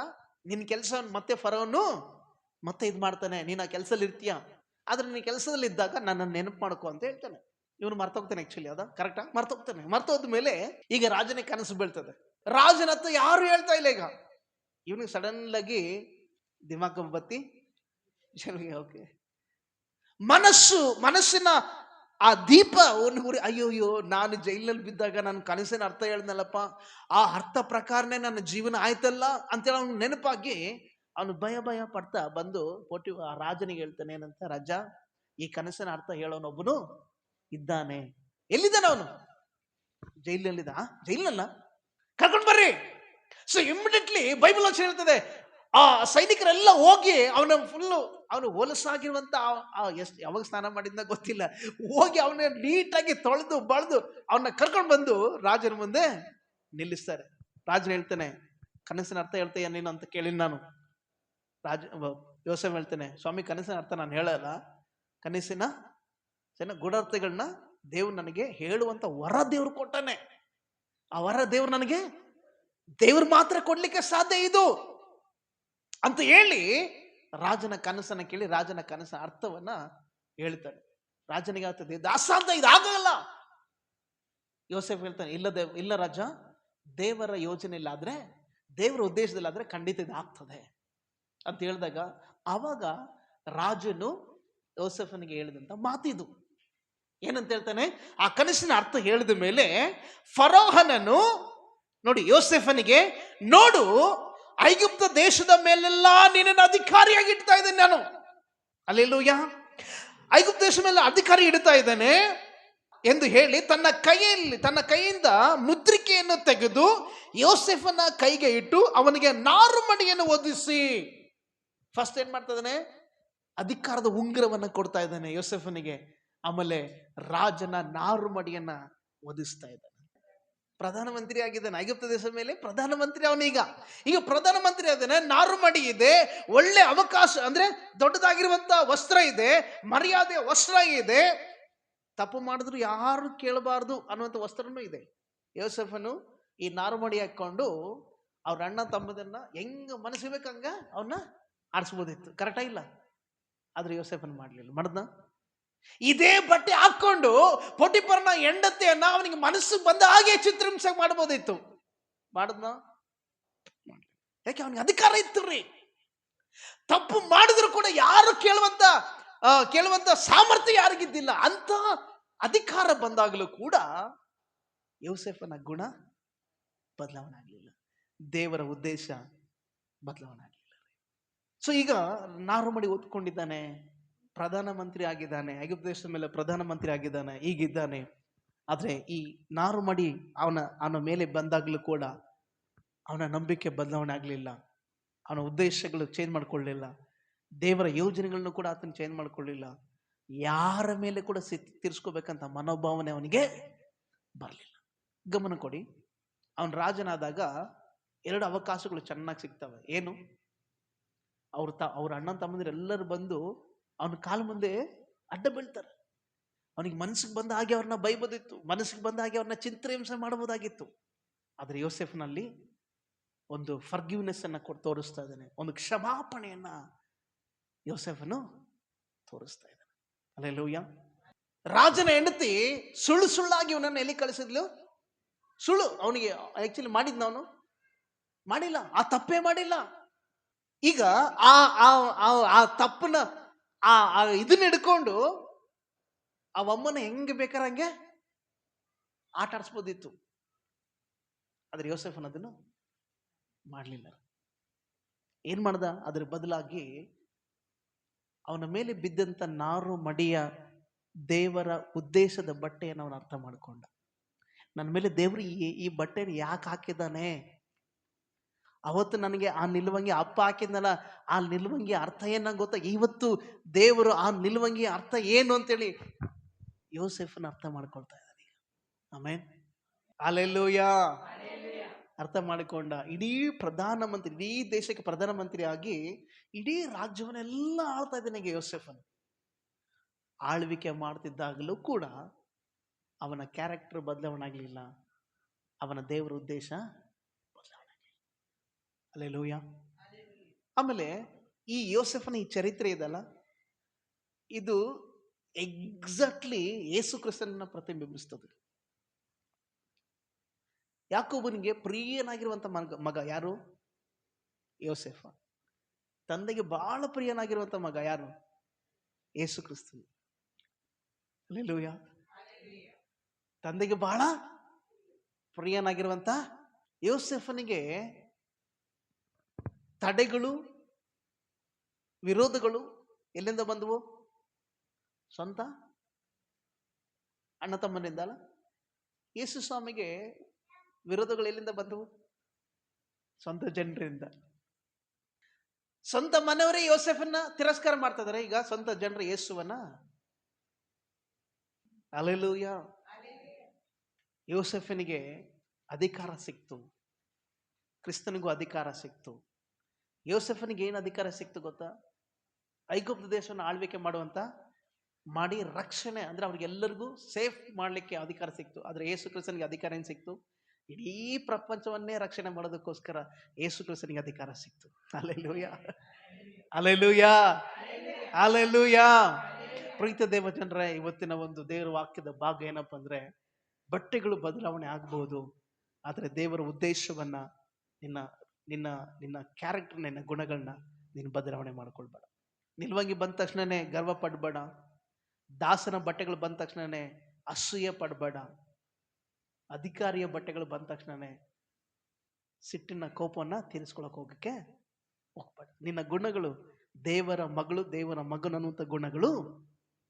ನಿನ್ನ ಕೆಲಸ ಮತ್ತೆ ಫರೋನು ಮತ್ತೆ ಇದು ಮಾಡ್ತಾನೆ, ನೀನು ಆ ಕೆಲಸದಲ್ಲಿ ಇರ್ತೀಯ, ಆದ್ರೆ ನೀನು ಕೆಲಸದಲ್ಲಿ ಇದ್ದಾಗ ನನ್ನನ್ನು ನೆನಪು ಮಾಡ್ಕೊ ಅಂತ ಹೇಳ್ತಾನೆ. ಇವನು ಮರ್ತೋಗ್ತಾನೆ. ಆಕ್ಚುಲಿ ಅದ ಕರೆಕ್ಟಾ? ಮರ್ತೋಗ್ತಾನೆ. ಮರ್ತೋದ ಮೇಲೆ ಈಗ ರಾಜನಿಗೆ ಕನಸು ಬೀಳ್ತದೆ. ರಾಜನ ಹತ್ರ ಯಾರು ಹೇಳ್ತಾ ಇಲ್ಲ. ಈಗ ಇವನಿಗೆ ಸಡನ್ ಆಗಿ ದಿಮಾಕ ಬತ್ತಿ ಓಕೆ, ಮನಸ್ಸಿನ ಆ ದೀಪ ಒಂದು ಊರಿ, ಅಯ್ಯೋಯ್ಯೋ, ನಾನು ಜೈಲಿನಲ್ಲಿ ಬಿದ್ದಾಗ ನಾನು ಕನಸಿನ ಅರ್ಥ ಹೇಳ್ದಲ್ಲಪ್ಪ, ಆ ಅರ್ಥ ಪ್ರಕಾರನೇ ನನ್ನ ಜೀವನ ಆಯ್ತಲ್ಲ ಅಂತೇಳಿ ಅವ್ನು ನೆನಪಾಗಿ ಅವನು ಭಯ ಪಡ್ತಾ ಬಂದು ಆ ರಾಜನಿಗೆ ಹೇಳ್ತಾನೆ, ಏನಂತ, ರಾಜ, ಈ ಕನಸಿನ ಅರ್ಥ ಹೇಳೋನೊಬ್ಬನು ಇದ್ದಾನೆ. ಎಲ್ಲಿದ್ದಾನೆ ಅವನು? ಜೈಲಿನಲ್ಲಿದ್ದ. ಜೈಲಿನಲ್ಲ, ಕರ್ಕೊಂಡು ಬರ್ರಿ. ಸೊ ಇಮಿಡಿಯೇಟ್ಲಿ ಬೈಬಲ್ ವಚನ ಹೇಳ್ತದೆ, ಆ ಸೈನಿಕರೆಲ್ಲ ಹೋಗಿ ಅವನು ಹೊಲಸಾಗಿರುವಂತ ಯಾವಾಗ ಸ್ನಾನ ಮಾಡಿದ್ನ ಗೊತ್ತಿಲ್ಲ, ಹೋಗಿ ಅವನ ನೀಟಾಗಿ ತೊಳೆದು ಬಳ್ದು ಅವನ್ನ ಕರ್ಕೊಂಡು ಬಂದು ರಾಜನ ಮುಂದೆ ನಿಲ್ಲಿಸ್ತಾರೆ. ರಾಜನ ಹೇಳ್ತಾನೆ, ಕನಸಿನ ಅರ್ಥ ಹೇಳ್ತೀಯ ನೀನು ಅಂತ ಕೇಳಿ ನಾನು. ಯೋಸೇಫ್ ಹೇಳ್ತಾನೆ, ಸ್ವಾಮಿ, ಕನಸಿನ ಅರ್ಥ ನಾನು ಹೇಳಲ್ಲ, ಕನಸಿನ ಗೂಢಾರ್ಥಗಳನ್ನ ದೇವ್ರು ನನಗೆ ಹೇಳುವಂತ ವರ ದೇವ್ರು ಕೊಟ್ಟಾನೆ. ಆ ವರ ದೇವ್ರು ನನಗೆ ದೇವ್ರು ಮಾತ್ರ ಕೊಡ್ಲಿಕ್ಕೆ ಸಾಧ್ಯ ಇದು ಅಂತ ಹೇಳಿ ರಾಜನ ಕನಸನ್ನ ಕೇಳಿ ರಾಜನ ಕನಸಿನ ಅರ್ಥವನ್ನ ಹೇಳ್ತಾನೆ. ರಾಜನಿಗೆ ಆಗ್ತದೆ, ಅಸಾಧ್ಯ, ಇದಾಗಲ್ಲ. ಯೋಸೇಫ್ ಹೇಳ್ತಾನೆ, ಇಲ್ಲ ರಾಜ, ದೇವರ ಯೋಜನೆ ಇಲ್ಲಾದ್ರೆ, ದೇವರ ಉದ್ದೇಶದಲ್ಲಾದ್ರೆ ಖಂಡಿತ ಇದಾಗ್ತದೆ ಅಂತ ಹೇಳಿದಾಗ, ಆವಾಗ ರಾಜನು ಯೋಸೇಫನಿಗೆ ಹೇಳಿದಂತ ಮಾತಿದು. ಏನಂತ ಹೇಳ್ತಾನೆ, ಆ ಕನಸಿನ ಅರ್ಥ ಹೇಳಿದ ಮೇಲೆ ಫರೋಹನನು ನೋಡಿ ಯೋಸೇಫನಿಗೆ, ನೋಡು, ಐಗುಪ್ತ ದೇಶದ ಮೇಲೆಲ್ಲ ನಿನ್ನನ್ನು ಅಧಿಕಾರಿಯಾಗಿ ಇಡ್ತಾ ಇದ್ದೇನೆ ನಾನು. ಹಲ್ಲೆಲೂಯಾ. ಐಗುಪ್ತ ದೇಶದ ಮೇಲೆ ಅಧಿಕಾರಿ ಇಡ್ತಾ ಇದ್ದಾನೆ ಎಂದು ಹೇಳಿ ತನ್ನ ಕೈಯಿಂದ ಮುದ್ರಿಕೆಯನ್ನು ತೆಗೆದು ಯೋಸೇಫನ ಕೈಗೆ ಇಟ್ಟು ಅವನಿಗೆ ನಾರುಮಡಿಯನ್ನು ಒದಿಸಿ, ಫಸ್ಟ್ ಏನ್ ಮಾಡ್ತಾ ಇದ್ದಾನೆ, ಅಧಿಕಾರದ ಉಂಗುರವನ್ನ ಕೊಡ್ತಾ ಇದ್ದಾನೆ ಯೋಸೇಫನಿಗೆ. ಆಮೇಲೆ ರಾಜನ ನಾರುಮಡಿಯನ್ನ ಒದಿಸ್ತಾ ಇದ್ದಾನೆ. ಪ್ರಧಾನಮಂತ್ರಿ ಆಗಿದ್ದಾನೆ ಐಗುಪ್ತ ದೇಶದ ಮೇಲೆ, ಪ್ರಧಾನಮಂತ್ರಿ ಈಗ ಪ್ರಧಾನಮಂತ್ರಿ ಆದಾನೆ. ನಾರುಮಡಿ ಇದೆ, ಒಳ್ಳೆ ಅವಕಾಶ, ಅಂದ್ರೆ ದೊಡ್ಡದಾಗಿರುವಂತ ವಸ್ತ್ರ ಇದೆ, ಮರ್ಯಾದೆ ವಸ್ತ್ರ ಇದೆ, ತಪ್ಪು ಮಾಡಿದ್ರು ಯಾರು ಕೇಳಬಾರ್ದು ಅನ್ನುವಂಥ ವಸ್ತ್ರನೂ ಇದೆ. ಯೋಸೇಫನು ಈ ನಾರುಮಡಿ ಹಾಕೊಂಡು ಅವ್ರ ಅಣ್ಣ ತಮ್ಮದನ್ನ ಹೆಂಗ ಮನಸ್ಸಿಬೇಕಂಗ ಅವನ್ನ ಆರಿಸ್ಬೋದಿತ್ತು. ಕರೆಕ್ಟಾ? ಇಲ್ಲ. ಆದ್ರೆ ಯೋಸೇಫನ್ ಮಾಡ್ಲಿಲ್ಲ. ಮಾಡ್ದ? ಇದೇ ಬಟ್ಟೆ ಹಾಕೊಂಡು ಪೋಟಿಫರನ ಹೆಂಡತಿಯನ್ನ ಅವನಿಗೆ ಮನಸ್ಸು ಬಂದ ಹಾಗೆ ಚಿತ್ರಹಿಂಸೆ ಮಾಡಬಹುದಿತ್ತು. ಮಾಡದ್ನ? ಯಾಕೆ ಅವನಿಗೆ ಅಧಿಕಾರ ಇತ್ತು ರೀ. ತಪ್ಪು ಮಾಡಿದ್ರು ಕೂಡ ಯಾರು ಕೇಳುವಂತ ಸಾಮರ್ಥ್ಯ ಯಾರಿಗಿದ್ದಿಲ್ಲ. ಅಂತ ಅಧಿಕಾರ ಬಂದಾಗಲೂ ಕೂಡ ಯೋಸೇಫನ ಗುಣ ಬದಲಾವಣೆ ಆಗಲಿಲ್ಲ, ದೇವರ ಉದ್ದೇಶ ಬದಲಾವಣೆ ಆಗಲಿಲ್ಲ. ಸೊ ಈಗ ನಾರುಮಡಿ ಓದ್ಕೊಂಡಿದ್ದಾನೆ, ಪ್ರಧಾನಮಂತ್ರಿ ಆಗಿದ್ದಾನೆ, ಐಗುಪ್ತ ದೇಶದ ಮೇಲೆ ಪ್ರಧಾನಮಂತ್ರಿ ಆಗಿದ್ದಾನೆ, ಈಗಿದ್ದಾನೆ. ಆದ್ರೆ ಈ ನಾರುಮಡಿ ಅವನ ಮೇಲೆ ಬಂದಾಗಲೂ ಕೂಡ ಅವನ ನಂಬಿಕೆ ಬದಲಾವಣೆ ಆಗಲಿಲ್ಲ, ಅವನ ಉದ್ದೇಶಗಳು ಚೇಂಜ್ ಮಾಡ್ಕೊಳ್ಳಿಲ್ಲ, ದೇವರ ಯೋಜನೆಗಳನ್ನು ಕೂಡ ಆತನ ಚೇಂಜ್ ಮಾಡ್ಕೊಳ್ಳಿಲ್ಲ. ಯಾರ ಮೇಲೆ ಕೂಡ ತೀರ್ಸ್ಕೋಬೇಕಂತ ಮನೋಭಾವನೆ ಅವನಿಗೆ ಬರಲಿಲ್ಲ. ಗಮನ ಕೊಡಿ, ಅವನ ರಾಜನಾದಾಗ 2 ಅವಕಾಶಗಳು ಚೆನ್ನಾಗಿ ಸಿಗ್ತವೆ. ಏನು? ಅವ್ರ ಅಣ್ಣ ತಮ್ಮಂದಿರು ಎಲ್ಲರೂ ಬಂದು ಅವನ ಕಾಲ ಮುಂದೆ ಅಡ್ಡ ಬೀಳ್ತಾರೆ. ಅವನಿಗೆ ಮನಸ್ಸಿಗೆ ಬಂದ ಹಾಗೆ ಅವ್ರನ್ನ ಬೈಬೋದಿತ್ತು, ಮನಸ್ಸಿಗೆ ಬಂದ ಹಾಗೆ ಅವ್ರನ್ನ ಚಿಂತನೆ ಮಾಡಬಹುದಾಗಿತ್ತು. ಆದ್ರೆ ಯೋಸೆಫ್ನಲ್ಲಿ ಒಂದು ಫರ್ಗಿವ್ನೆಸ್ ಅನ್ನ ತೋರಿಸ್ತಾ ಇದ್ದಾನೆ, ಒಂದು ಕ್ಷಮಾಪಣೆಯನ್ನ ಯೋಸೆಫನು ತೋರಿಸ್ತಾ ಇದ್ದಾನೆ. ಹಲ್ಲೆಲೂಯಾ. ರಾಜನ ಹೆಂಡತಿ ಸುಳ್ಳಾಗಿ ಇವನನ್ನು ಎಲ್ಲಿ ಕಳಿಸಿದ್ಲು? ಸುಳ್ಳು. ಅವನಿಗೆ ಆಕ್ಚುಲಿ ಮಾಡಿದ್ನ, ಅವನು ಮಾಡಿಲ್ಲ, ಆ ತಪ್ಪೇ ಮಾಡಿಲ್ಲ. ಈಗ ಆ ತಪ್ಪನ ಇದನ್ನ ಹಿಡ್ಕೊಂಡು ಆ ಅಮ್ಮನ ಹೆಂಗೆ ಬೇಕಾದ್ರೆ ಹಂಗೆ ಆಟ ಆಡಿಸ್ಬೋದಿತ್ತು. ಆದ್ರೆ ಯೋಸೆಫನ್ ಅದನ್ನು ಮಾಡಲಿಲ್ಲ. ಏನ್ ಮಾಡ್ದ? ಅದ್ರ ಬದಲಾಗಿ ಅವನ ಮೇಲೆ ಬಿದ್ದಂತ ನಾರು ಮಡಿಯ ದೇವರ ಉದ್ದೇಶದ ಬಟ್ಟೆಯನ್ನು ಅವನು ಅರ್ಥ ಮಾಡಿಕೊಂಡ. ನನ್ನ ಮೇಲೆ ದೇವರು ಈ ಬಟ್ಟೆನ ಯಾಕೆ ಹಾಕಿದ್ದಾನೆ? ಅವತ್ತು ನನಗೆ ಆ ನಿಲುವಂಗಿ ಅಪ್ಪ ಹಾಕಿದ್ನಲ್ಲ, ಆ ನಿಲುವಂಗಿ ಅರ್ಥ ಏನ ಗೊತ್ತಾ? ಇವತ್ತು ದೇವರು ಆ ನಿಲುವಂಗಿ ಅರ್ಥ ಏನು ಅಂತೇಳಿ ಯೋಸೆಫ್ನ ಅರ್ಥ ಮಾಡ್ಕೊಳ್ತಾ ಇದ್ದಾನೆ. Amen, hallelujah. ಅರ್ಥ ಮಾಡಿಕೊಂಡ. ಇಡೀ ಪ್ರಧಾನಮಂತ್ರಿ, ಇಡೀ ದೇಶಕ್ಕೆ ಪ್ರಧಾನಮಂತ್ರಿ ಆಗಿ ಇಡೀ ರಾಜ್ಯವನ್ನೆಲ್ಲ ಆಳ್ತಾ ಇದ್ದಾನೆ ಈಗ ಯೋಸೆಫನು. ಆಳ್ವಿಕೆ ಮಾಡ್ತಿದ್ದಾಗಲೂ ಕೂಡ ಅವನ ಕ್ಯಾರೆಕ್ಟರ್ ಬದಲಾವಣೆ ಆಗಲಿಲ್ಲ, ಅವನ ದೇವರ ಉದ್ದೇಶ ಬದಲಾವಣೆ ಆಗಲಿಲ್ಲ. ಹಲ್ಲೆಲೂಯಾ. ಆಮೇಲೆ ಈ ಯೋಸೆಫನ ಈ ಚರಿತ್ರೆ ಇದಲ್ಲ, ಇದು ಎಕ್ಸಾಕ್ಟ್ಲಿ ಯೇಸು ಕ್ರಿಸ್ತನನ್ನ ಪ್ರತಿಬಿಂಬಿಸ್ತದೆ. ಯಾಕೋಬನಿಗೆ ಪ್ರಿಯನಾಗಿರುವಂತ ಮಗ ಯಾರು? ಯೋಸೆಫ. ತಂದೆಗೆ ಬಹಳ ಪ್ರಿಯನಾಗಿರುವಂತ ಮಗ ಯಾರು? ಯೇಸು ಕ್ರಿಸ್ತ. ಹಲ್ಲೆಲೂಯಾ. ತಂದೆಗೆ ಬಹಳ ಪ್ರಿಯನಾಗಿರುವಂತ ಯೋಸೆಫನಿಗೆ ತಡೆಗಳು, ವಿರೋಧಗಳು ಎಲ್ಲಿಂದ ಬಂದವು? ಸ್ವಂತ ಅಣ್ಣ ತಮ್ಮನಿಂದ ಅಲ್ಲ. ಯೇಸು ಸ್ವಾಮಿಗೆ ವಿರೋಧಗಳು ಎಲ್ಲಿಂದ ಬಂದವು? ಸ್ವಂತ ಜನರಿಂದ. ಸ್ವಂತ ಮನೆಯವರೇ ಯೋಸೆಫನ್ನ ತಿರಸ್ಕಾರ ಮಾಡ್ತಾ ಇದಾರೆ. ಈಗ ಸ್ವಂತ ಜನರು ಯೇಸುವನ್ನ. ಹಲ್ಲೆಲೂಯಾ. ಯೋಸೆಫನಿಗೆ ಅಧಿಕಾರ ಸಿಕ್ತು, ಕ್ರಿಸ್ತನಿಗೂ ಅಧಿಕಾರ ಸಿಕ್ತು. ಯೋಸೆಫನಿಗೆ ಏನು ಅಧಿಕಾರ ಸಿಕ್ತು ಗೊತ್ತಾ? ಐಗುಪ್ತ ದೇಶವನ್ನು ಆಳ್ವಿಕೆ ಮಾಡಿ ರಕ್ಷಣೆ ಅಂದ್ರೆ ಅವ್ರಿಗೆಲ್ಲರಿಗೂ ಸೇಫ್ ಮಾಡ್ಲಿಕ್ಕೆ ಅಧಿಕಾರ ಸಿಕ್ತು. ಆದ್ರೆ ಯೇಸು ಕ್ರಿಸ್ತನಿಗೆ ಅಧಿಕಾರ ಏನ್ ಸಿಕ್ತು? ಇಡೀ ಪ್ರಪಂಚವನ್ನೇ ರಕ್ಷಣೆ ಮಾಡೋದಕ್ಕೋಸ್ಕರ ಯೇಸು ಕ್ರಿಸ್ತನಿಗೆ ಅಧಿಕಾರ ಸಿಕ್ತು. Hallelujah, hallelujah, hallelujah. ಪ್ರೀತ ದೇವ ಜನರೇ, ಇವತ್ತಿನ ಒಂದು ದೇವರ ವಾಕ್ಯದ ಭಾಗ ಏನಪ್ಪ ಅಂದ್ರೆ, ಬಟ್ಟೆಗಳು ಬದಲಾವಣೆ ಆಗ್ಬಹುದು, ಆದ್ರೆ ದೇವರ ಉದ್ದೇಶವನ್ನ, ನಿನ್ನ ಕ್ಯಾರೆಕ್ಟರ್, ನಿನ್ನ ಗುಣಗಳನ್ನ ನೀನು ಬದಲಾವಣೆ ಮಾಡ್ಕೊಳ್ಬೇಡ. ನಿಲ್ವಂಗಿ ಬಂದ ತಕ್ಷಣನೇ ಗರ್ವ ಪಡ್ಬೇಡ. ದಾಸನ ಬಟ್ಟೆಗಳು ಬಂದ ತಕ್ಷಣನೇ ಅಸೂಯೆ ಪಡ್ಬೇಡ. ಅಧಿಕಾರಿಯ ಬಟ್ಟೆಗಳು ಬಂದ ತಕ್ಷಣನೇ ಸಿಟ್ಟಿನ ಕೋಪವನ್ನ ತೀರಿಸ್ಕೊಳಕ್ ಹೋಗಕ್ಕೆ ಹೋಗ್ಬೇಡ. ನಿನ್ನ ಗುಣಗಳು ದೇವರ ಮಗಳು, ದೇವರ ಮಗನನ್ನುವಂತ ಗುಣಗಳು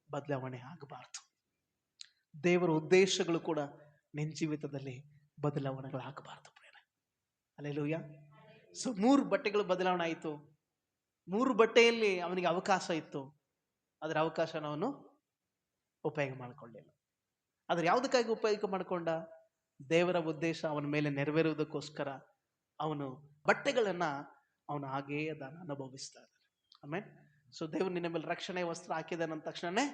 ಬದಲಾವಣೆ ಆಗಬಾರ್ದು. ದೇವರ ಉದ್ದೇಶಗಳು ಕೂಡ ನಿನ್ನ ಜೀವಿತದಲ್ಲಿ ಬದಲಾವಣೆಗಳು ಆಗಬಾರ್ದು. ಹಲ್ಲೆಲೂಯಾ. ಸೊ 3 ಬಟ್ಟೆಗಳು ಬದಲಾವಣೆ ಆಯಿತು. 3 ಬಟ್ಟೆಯಲ್ಲಿ ಅವನಿಗೆ ಅವಕಾಶ ಇತ್ತು, ಅದರ ಅವಕಾಶನ ಅವನು ಉಪಯೋಗ ಮಾಡಿಕೊಳ್ಳಿಲ್ಲ. ಆದ್ರೆ ಯಾವುದಕ್ಕಾಗಿ ಉಪಯೋಗ ಮಾಡಿಕೊಂಡ? ದೇವರ ಉದ್ದೇಶ ಅವನ ಮೇಲೆ ನೆರವೇರುವುದಕ್ಕೋಸ್ಕರ ಅವನು ಬಟ್ಟೆಗಳನ್ನ ಅವನು ಹಾಗೇ ಅದನ್ನು ಅನುಭವಿಸ್ತಾ ಇದ್ದಾನೆ. ಆಮೇಲೆ ಸೊ ದೇವರು ನಿನ್ನ ಮೇಲೆ ರಕ್ಷಣೆ ವಸ್ತ್ರ ಹಾಕಿದಾನ ಅಂದ ತಕ್ಷಣನೇ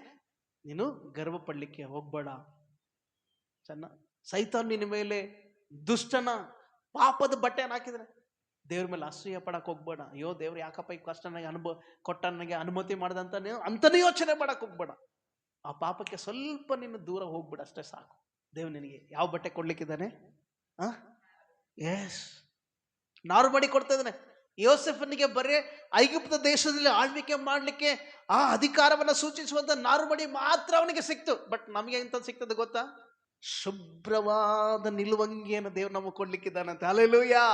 ನೀನು ಗರ್ವ ಪಡ್ಲಿಕ್ಕೆ ಹೋಗ್ಬೇಡ. ಸೈತಾನ್ ನಿನ್ನ ಮೇಲೆ, ದುಷ್ಟನ ಪಾಪದ ಬಟ್ಟೆಯನ್ನು ಹಾಕಿದ್ರೆ ದೇವ್ರ ಮೇಲೆ ಅಸೂಯೆ ಪಡಕ್ ಹೋಗ್ಬೇಡ. ಅಯ್ಯೋ ದೇವ್ರು ಯಾಕಪ್ಪ ಈ ಕಷ್ಟ ನನಗೆ ಕೊಟ್ಟ, ನನಗೆ ಅನುಮತಿ ಅಂತನೇ ಯೋಚನೆ ಮಾಡಕ್ ಹೋಗ್ಬೇಡ. ಆ ಪಾಪಕ್ಕೆ ಸ್ವಲ್ಪ ನಿನ್ನ ದೂರ ಹೋಗ್ಬಿಡ, ಅಷ್ಟೇ ಸಾಕು. ದೇವ್ರು ನಿನಗೆ ಯಾವ ಬಟ್ಟೆ ಕೊಡ್ಲಿಕ್ಕಿದ್ದಾನೆ? ಎಸ್, ನಾರು ಮಾಡಿ ಕೊಡ್ತಾ ಇದ್ದಾನೆ. ಯೋಸೆಫನಿಗೆ ಬರೀ ಐಗುಪ್ತ ದೇಶದಲ್ಲಿ ಆಳ್ವಿಕೆ ಮಾಡ್ಲಿಕ್ಕೆ ಆ ಅಧಿಕಾರವನ್ನ ಸೂಚಿಸುವಂತ ನಾರುಮಡಿ ಮಾತ್ರ ಅವನಿಗೆ ಸಿಕ್ತು. ಬಟ್ ನಮಗೆ ಎಂತ ಸಿಗ್ತದೆ ಗೊತ್ತಾ? ಶುಭ್ರವಾದ ನಿಲುವಂಗಿಯನ್ನು ದೇವ್ರು ನಮಗೆ ಕೊಡ್ಲಿಕ್ಕಿದ್ದಾನಂತೆ. Hallelujah,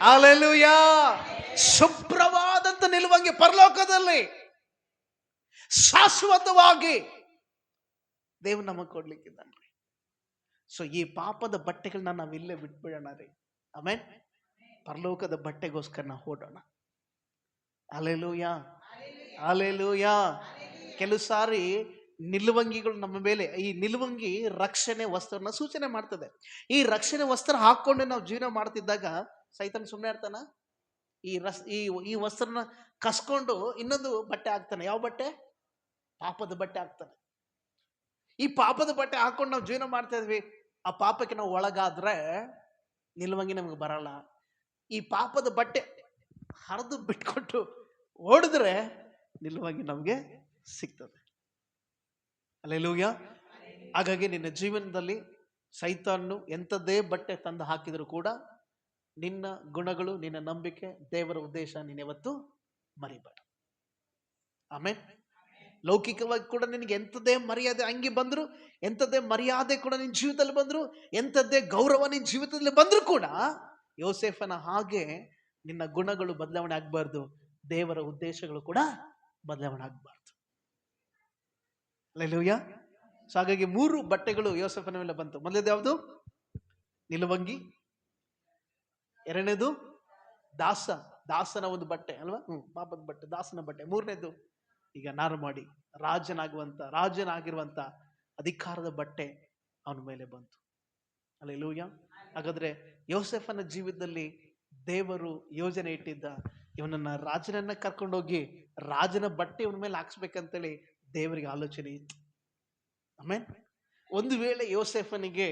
hallelujah. ಶುಭ್ರವಾದಂತ ನಿಲುವಂಗಿ ಪರಲೋಕದಲ್ಲಿ ಶಾಶ್ವತವಾಗಿ ದೇವ್ರು ನಮಗೆ ಕೊಡ್ಲಿಕ್ಕಿದ್ದಾನೆ. ಸೊ ಈ ಪಾಪದ ಬಟ್ಟೆಗಳನ್ನ ನಾವಿಲ್ಲೇ ಬಿಟ್ಬಿಡೋಣ ರೀ. ಆಮೇನ್. ಪರಲೋಕದ ಬಟ್ಟೆಗೋಸ್ಕರ ನಾವು ಓಡೋಣ. Hallelujah, hallelujah. ಕೆಲವು ಸಾರಿ ನಿಲುವಂಗಿಗಳು ನಮ್ಮ ಮೇಲೆ, ಈ ನಿಲುವಂಗಿ ರಕ್ಷಣೆ ವಸ್ತ್ರನ ಸೂಚನೆ ಮಾಡ್ತದೆ. ಈ ರಕ್ಷಣೆ ವಸ್ತ್ರ ಹಾಕೊಂಡು ನಾವು ಜೀವನ ಮಾಡ್ತಿದ್ದಾಗ ಸೈತಾನ ಸುಮ್ಮನೆ ಇರ್ತಾನ? ಈ ವಸ್ತ್ರನ ಕಸ್ಕೊಂಡು ಇನ್ನೊಂದು ಬಟ್ಟೆ ಹಾಕ್ತಾನೆ. ಯಾವ ಬಟ್ಟೆ? ಪಾಪದ ಬಟ್ಟೆ ಹಾಕ್ತಾನೆ. ಈ ಪಾಪದ ಬಟ್ಟೆ ಹಾಕೊಂಡು ನಾವು ಜೀವನ ಮಾಡ್ತಾ ಇದ್ವಿ. ಆ ಪಾಪಕ್ಕೆ ನಾವು ಒಳಗಾದ್ರೆ ನಿಲುವಂಗಿ ನಮಗೆ ಬರಲ್ಲ. ಈ ಪಾಪದ ಬಟ್ಟೆ ಹರಿದು ಬಿಟ್ಕೊಟ್ಟು ಓಡಿದ್ರೆ ನಿಲುವಂಗಿ ನಮಗೆ ಸಿಗ್ತದೆ. ಹಲ್ಲೆಲೂಯಾ. ಹಾಗಾಗಿ ನಿನ್ನ ಜೀವನದಲ್ಲಿ ಸೈತಾನು ಎಂಥದ್ದೇ ಬಟ್ಟೆ ತಂದು ಹಾಕಿದ್ರು ಕೂಡ ನಿನ್ನ ಗುಣಗಳು, ನಿನ್ನ ನಂಬಿಕೆ, ದೇವರ ಉದ್ದೇಶ ನೀನು ಯಾವತ್ತು ಮರಿಬೇಡ. ಆಮೇಲೆ ಲೌಕಿಕವಾಗಿ ಕೂಡ ನಿನಗೆ ಎಂಥದ್ದೇ ಮರ್ಯಾದೆ ಅಂಗಿ ಬಂದ್ರು, ಎಂಥದ್ದೇ ಮರ್ಯಾದೆ ಕೂಡ ನಿನ್ನ ಜೀವಿತದಲ್ಲಿ ಬಂದ್ರು, ಎಂಥದ್ದೇ ಗೌರವ ನಿನ್ನ ಜೀವಿತದಲ್ಲಿ ಬಂದ್ರು ಕೂಡ ಯೋಸೇಫನ ಹಾಗೆ ನಿನ್ನ ಗುಣಗಳು ಬದಲಾವಣೆ ಆಗ್ಬಾರ್ದು, ದೇವರ ಉದ್ದೇಶಗಳು ಕೂಡ ಬದಲಾವಣೆ ಆಗ್ಬಾರ್ದು. ಹಲ್ಲೆಲೂಯಾ. ಸೊ ಹಾಗಾಗಿ 3 ಬಟ್ಟೆಗಳು ಯೋಸೇಫನ ಮೇಲೆ ಬಂತು. ಮೊದಲೇದು ಯಾವುದು? ನಿಲುವಂಗಿ. ಎರಡನೇದು ದಾಸನ ಒಂದು ಬಟ್ಟೆ ಅಲ್ವಾ? ಪಾಪದ ಬಟ್ಟೆ, ದಾಸನ ಬಟ್ಟೆ. ಮೂರನೇದು ಈಗ ನಾರು ಮಾಡಿ ರಾಜನಾಗಿರುವಂತ ಅಧಿಕಾರದ ಬಟ್ಟೆ ಅವನ ಮೇಲೆ ಬಂತು. ಹಲ್ಲೆಲೂಯಾ. ಹಾಗಾದ್ರೆ ಯೋಸೇಫನ ಜೀವಿತದಲ್ಲಿ ದೇವರು ಯೋಜನೆ ಇಟ್ಟಿದ್ದ, ಇವನನ್ನ ರಾಜನನ್ನ ಕರ್ಕೊಂಡೋಗಿ ರಾಜನ ಬಟ್ಟೆ ಇವನ ಮೇಲೆ ಹಾಕ್ಸ್ಬೇಕಂತೇಳಿ ದೇವರಿಗೆ ಆಲೋಚನೆ ಇತ್ತು. ಆಮೇನ್. ಒಂದು ವೇಳೆ ಯೋಸೇಫನಿಗೆ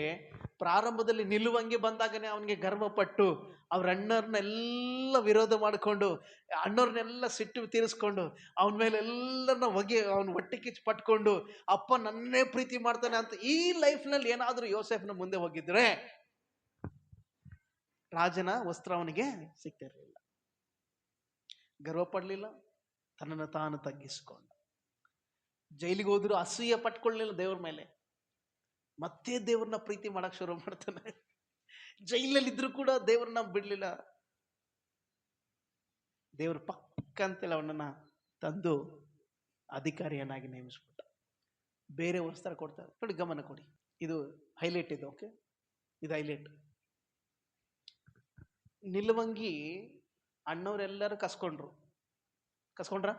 ಪ್ರಾರಂಭದಲ್ಲಿ ನಿಲುವಂಗಿ ಬಂದಾಗನೇ ಅವನಿಗೆ ಗರ್ವಪಟ್ಟು ಅವ್ರ ಅಣ್ಣರ್ನೆಲ್ಲ ವಿರೋಧ ಮಾಡಿಕೊಂಡು, ಅಣ್ಣವ್ರನ್ನೆಲ್ಲ ಸಿಟ್ಟು ತೀರಿಸ್ಕೊಂಡು, ಅವನ ಮೇಲೆ ಎಲ್ಲರನ್ನ ಅವನ ಹೊಟ್ಟೆ ಕಿಚ್ಚು ಪಟ್ಕೊಂಡು ಅಪ್ಪ ನನ್ನೇ ಪ್ರೀತಿ ಮಾಡ್ತಾನೆ ಅಂತ ಈ ಲೈಫ್ನಲ್ಲಿ ಏನಾದ್ರೂ ಯೋಸೇಫನ ಮುಂದೆ ಹೋಗಿದ್ರೆ ರಾಜನ ವಸ್ತ್ರ ಅವನಿಗೆ ಸಿಗ್ತಿರ್ಲಿಲ್ಲ. ಗರ್ವ ಪಡ್ಲಿಲ್ಲ, ತನ್ನನ್ನು ತಾನು ತಗ್ಗಿಸಿಕೊಂಡ. ಜೈಲಿಗೆ ಹೋದ್ರು ಅಸೂಯೆ ಪಟ್ಕೊಳ್ಳಲಿಲ್ಲ ದೇವ್ರ ಮೇಲೆ, ಮತ್ತೆ ದೇವ್ರನ್ನ ಪ್ರೀತಿ ಮಾಡಕ್ ಶುರು ಮಾಡ್ತಾನೆ. ಜೈಲಲ್ಲಿ ಇದ್ರು ಕೂಡ ದೇವ್ರನ್ನ ಬಿಡ್ಲಿಲ್ಲ. ದೇವ್ರ ಪಕ್ಕಂತೇಳಿ ಅವನನ್ನ ತಂದು ಅಧಿಕಾರಿಯನ್ನಾಗಿ ನೇಮಿಸ್ಬಿಟ್ಟ. ಬೇರೆ ವಸ್ತ್ರ ಕೊಡ್ತಾರೆ ನೋಡಿ, ಗಮನ ಕೊಡಿ. ಇದು ಹೈಲೈಟ್ ಇದೆ. ಓಕೆ, ಇದು ಹೈಲೈಟ್. ನಿಲುವಂಗಿ ಅಣ್ಣವರೆಲ್ಲರೂ ಕಸ್ಕೊಂಡ್ರ.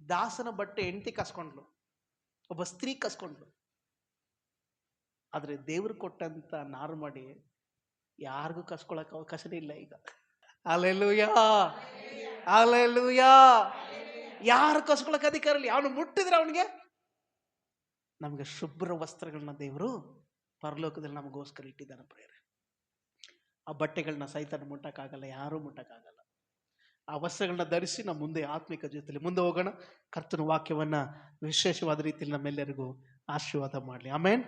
ದಾಸನ ಬಟ್ಟೆ ಹೆಂಡತಿ ಕಸ್ಕೊಂಡ್ಲು, ಒಬ್ಬ ಸ್ತ್ರೀ ಕಸ್ಕೊಂಡ್ಲು. ಆದ್ರೆ ದೇವ್ರು ಕೊಟ್ಟಂತ ನಾರು ಮಾಡಿ ಯಾರಿಗೂ ಕಸ್ಕೊಳಕ್ ಅವಕಾಶನೇ ಇಲ್ಲ ಈಗ. Hallelujah, hallelujah. ಯಾರು ಕಸ್ಕೊಳಕ್ ಅಧಿಕಾರ ಇಲ್ಲ. ಅವನು ಮುಟ್ಟಿದ್ರೆ ಅವನಿಗೆ ನಮ್ಗೆ ಶುಭ್ರ ವಸ್ತ್ರಗಳನ್ನ ದೇವರು ಪರಲೋಕದಲ್ಲಿ ನಮಗೋಸ್ಕರ ಇಟ್ಟಿದ್ದಾನೆ ಪ್ರೇರೆ. ಆ ಬಟ್ಟೆಗಳನ್ನ ಸೈತಾನ ಮುಟ್ಟಕ್ಕಾಗಲ್ಲ, ಯಾರೂ ಮುಟ್ಟಕ್ಕಾಗಲ್ಲ. ಆ ವಸ್ತ್ರಗಳನ್ನ ಧರಿಸಿ ನಮ್ಮ ಮುಂದೆ ಆತ್ಮಿಕ ಜೀವಿತದಲ್ಲಿ ಮುಂದೆ ಹೋಗೋಣ. ಕರ್ತನ ವಾಕ್ಯವನ್ನ ವಿಶೇಷವಾದ ರೀತಿಯಲ್ಲಿ ನಮ್ಮೆಲ್ಲರಿಗೂ ಆಶೀರ್ವಾದ ಮಾಡಲಿ. ಆಮೇನ್.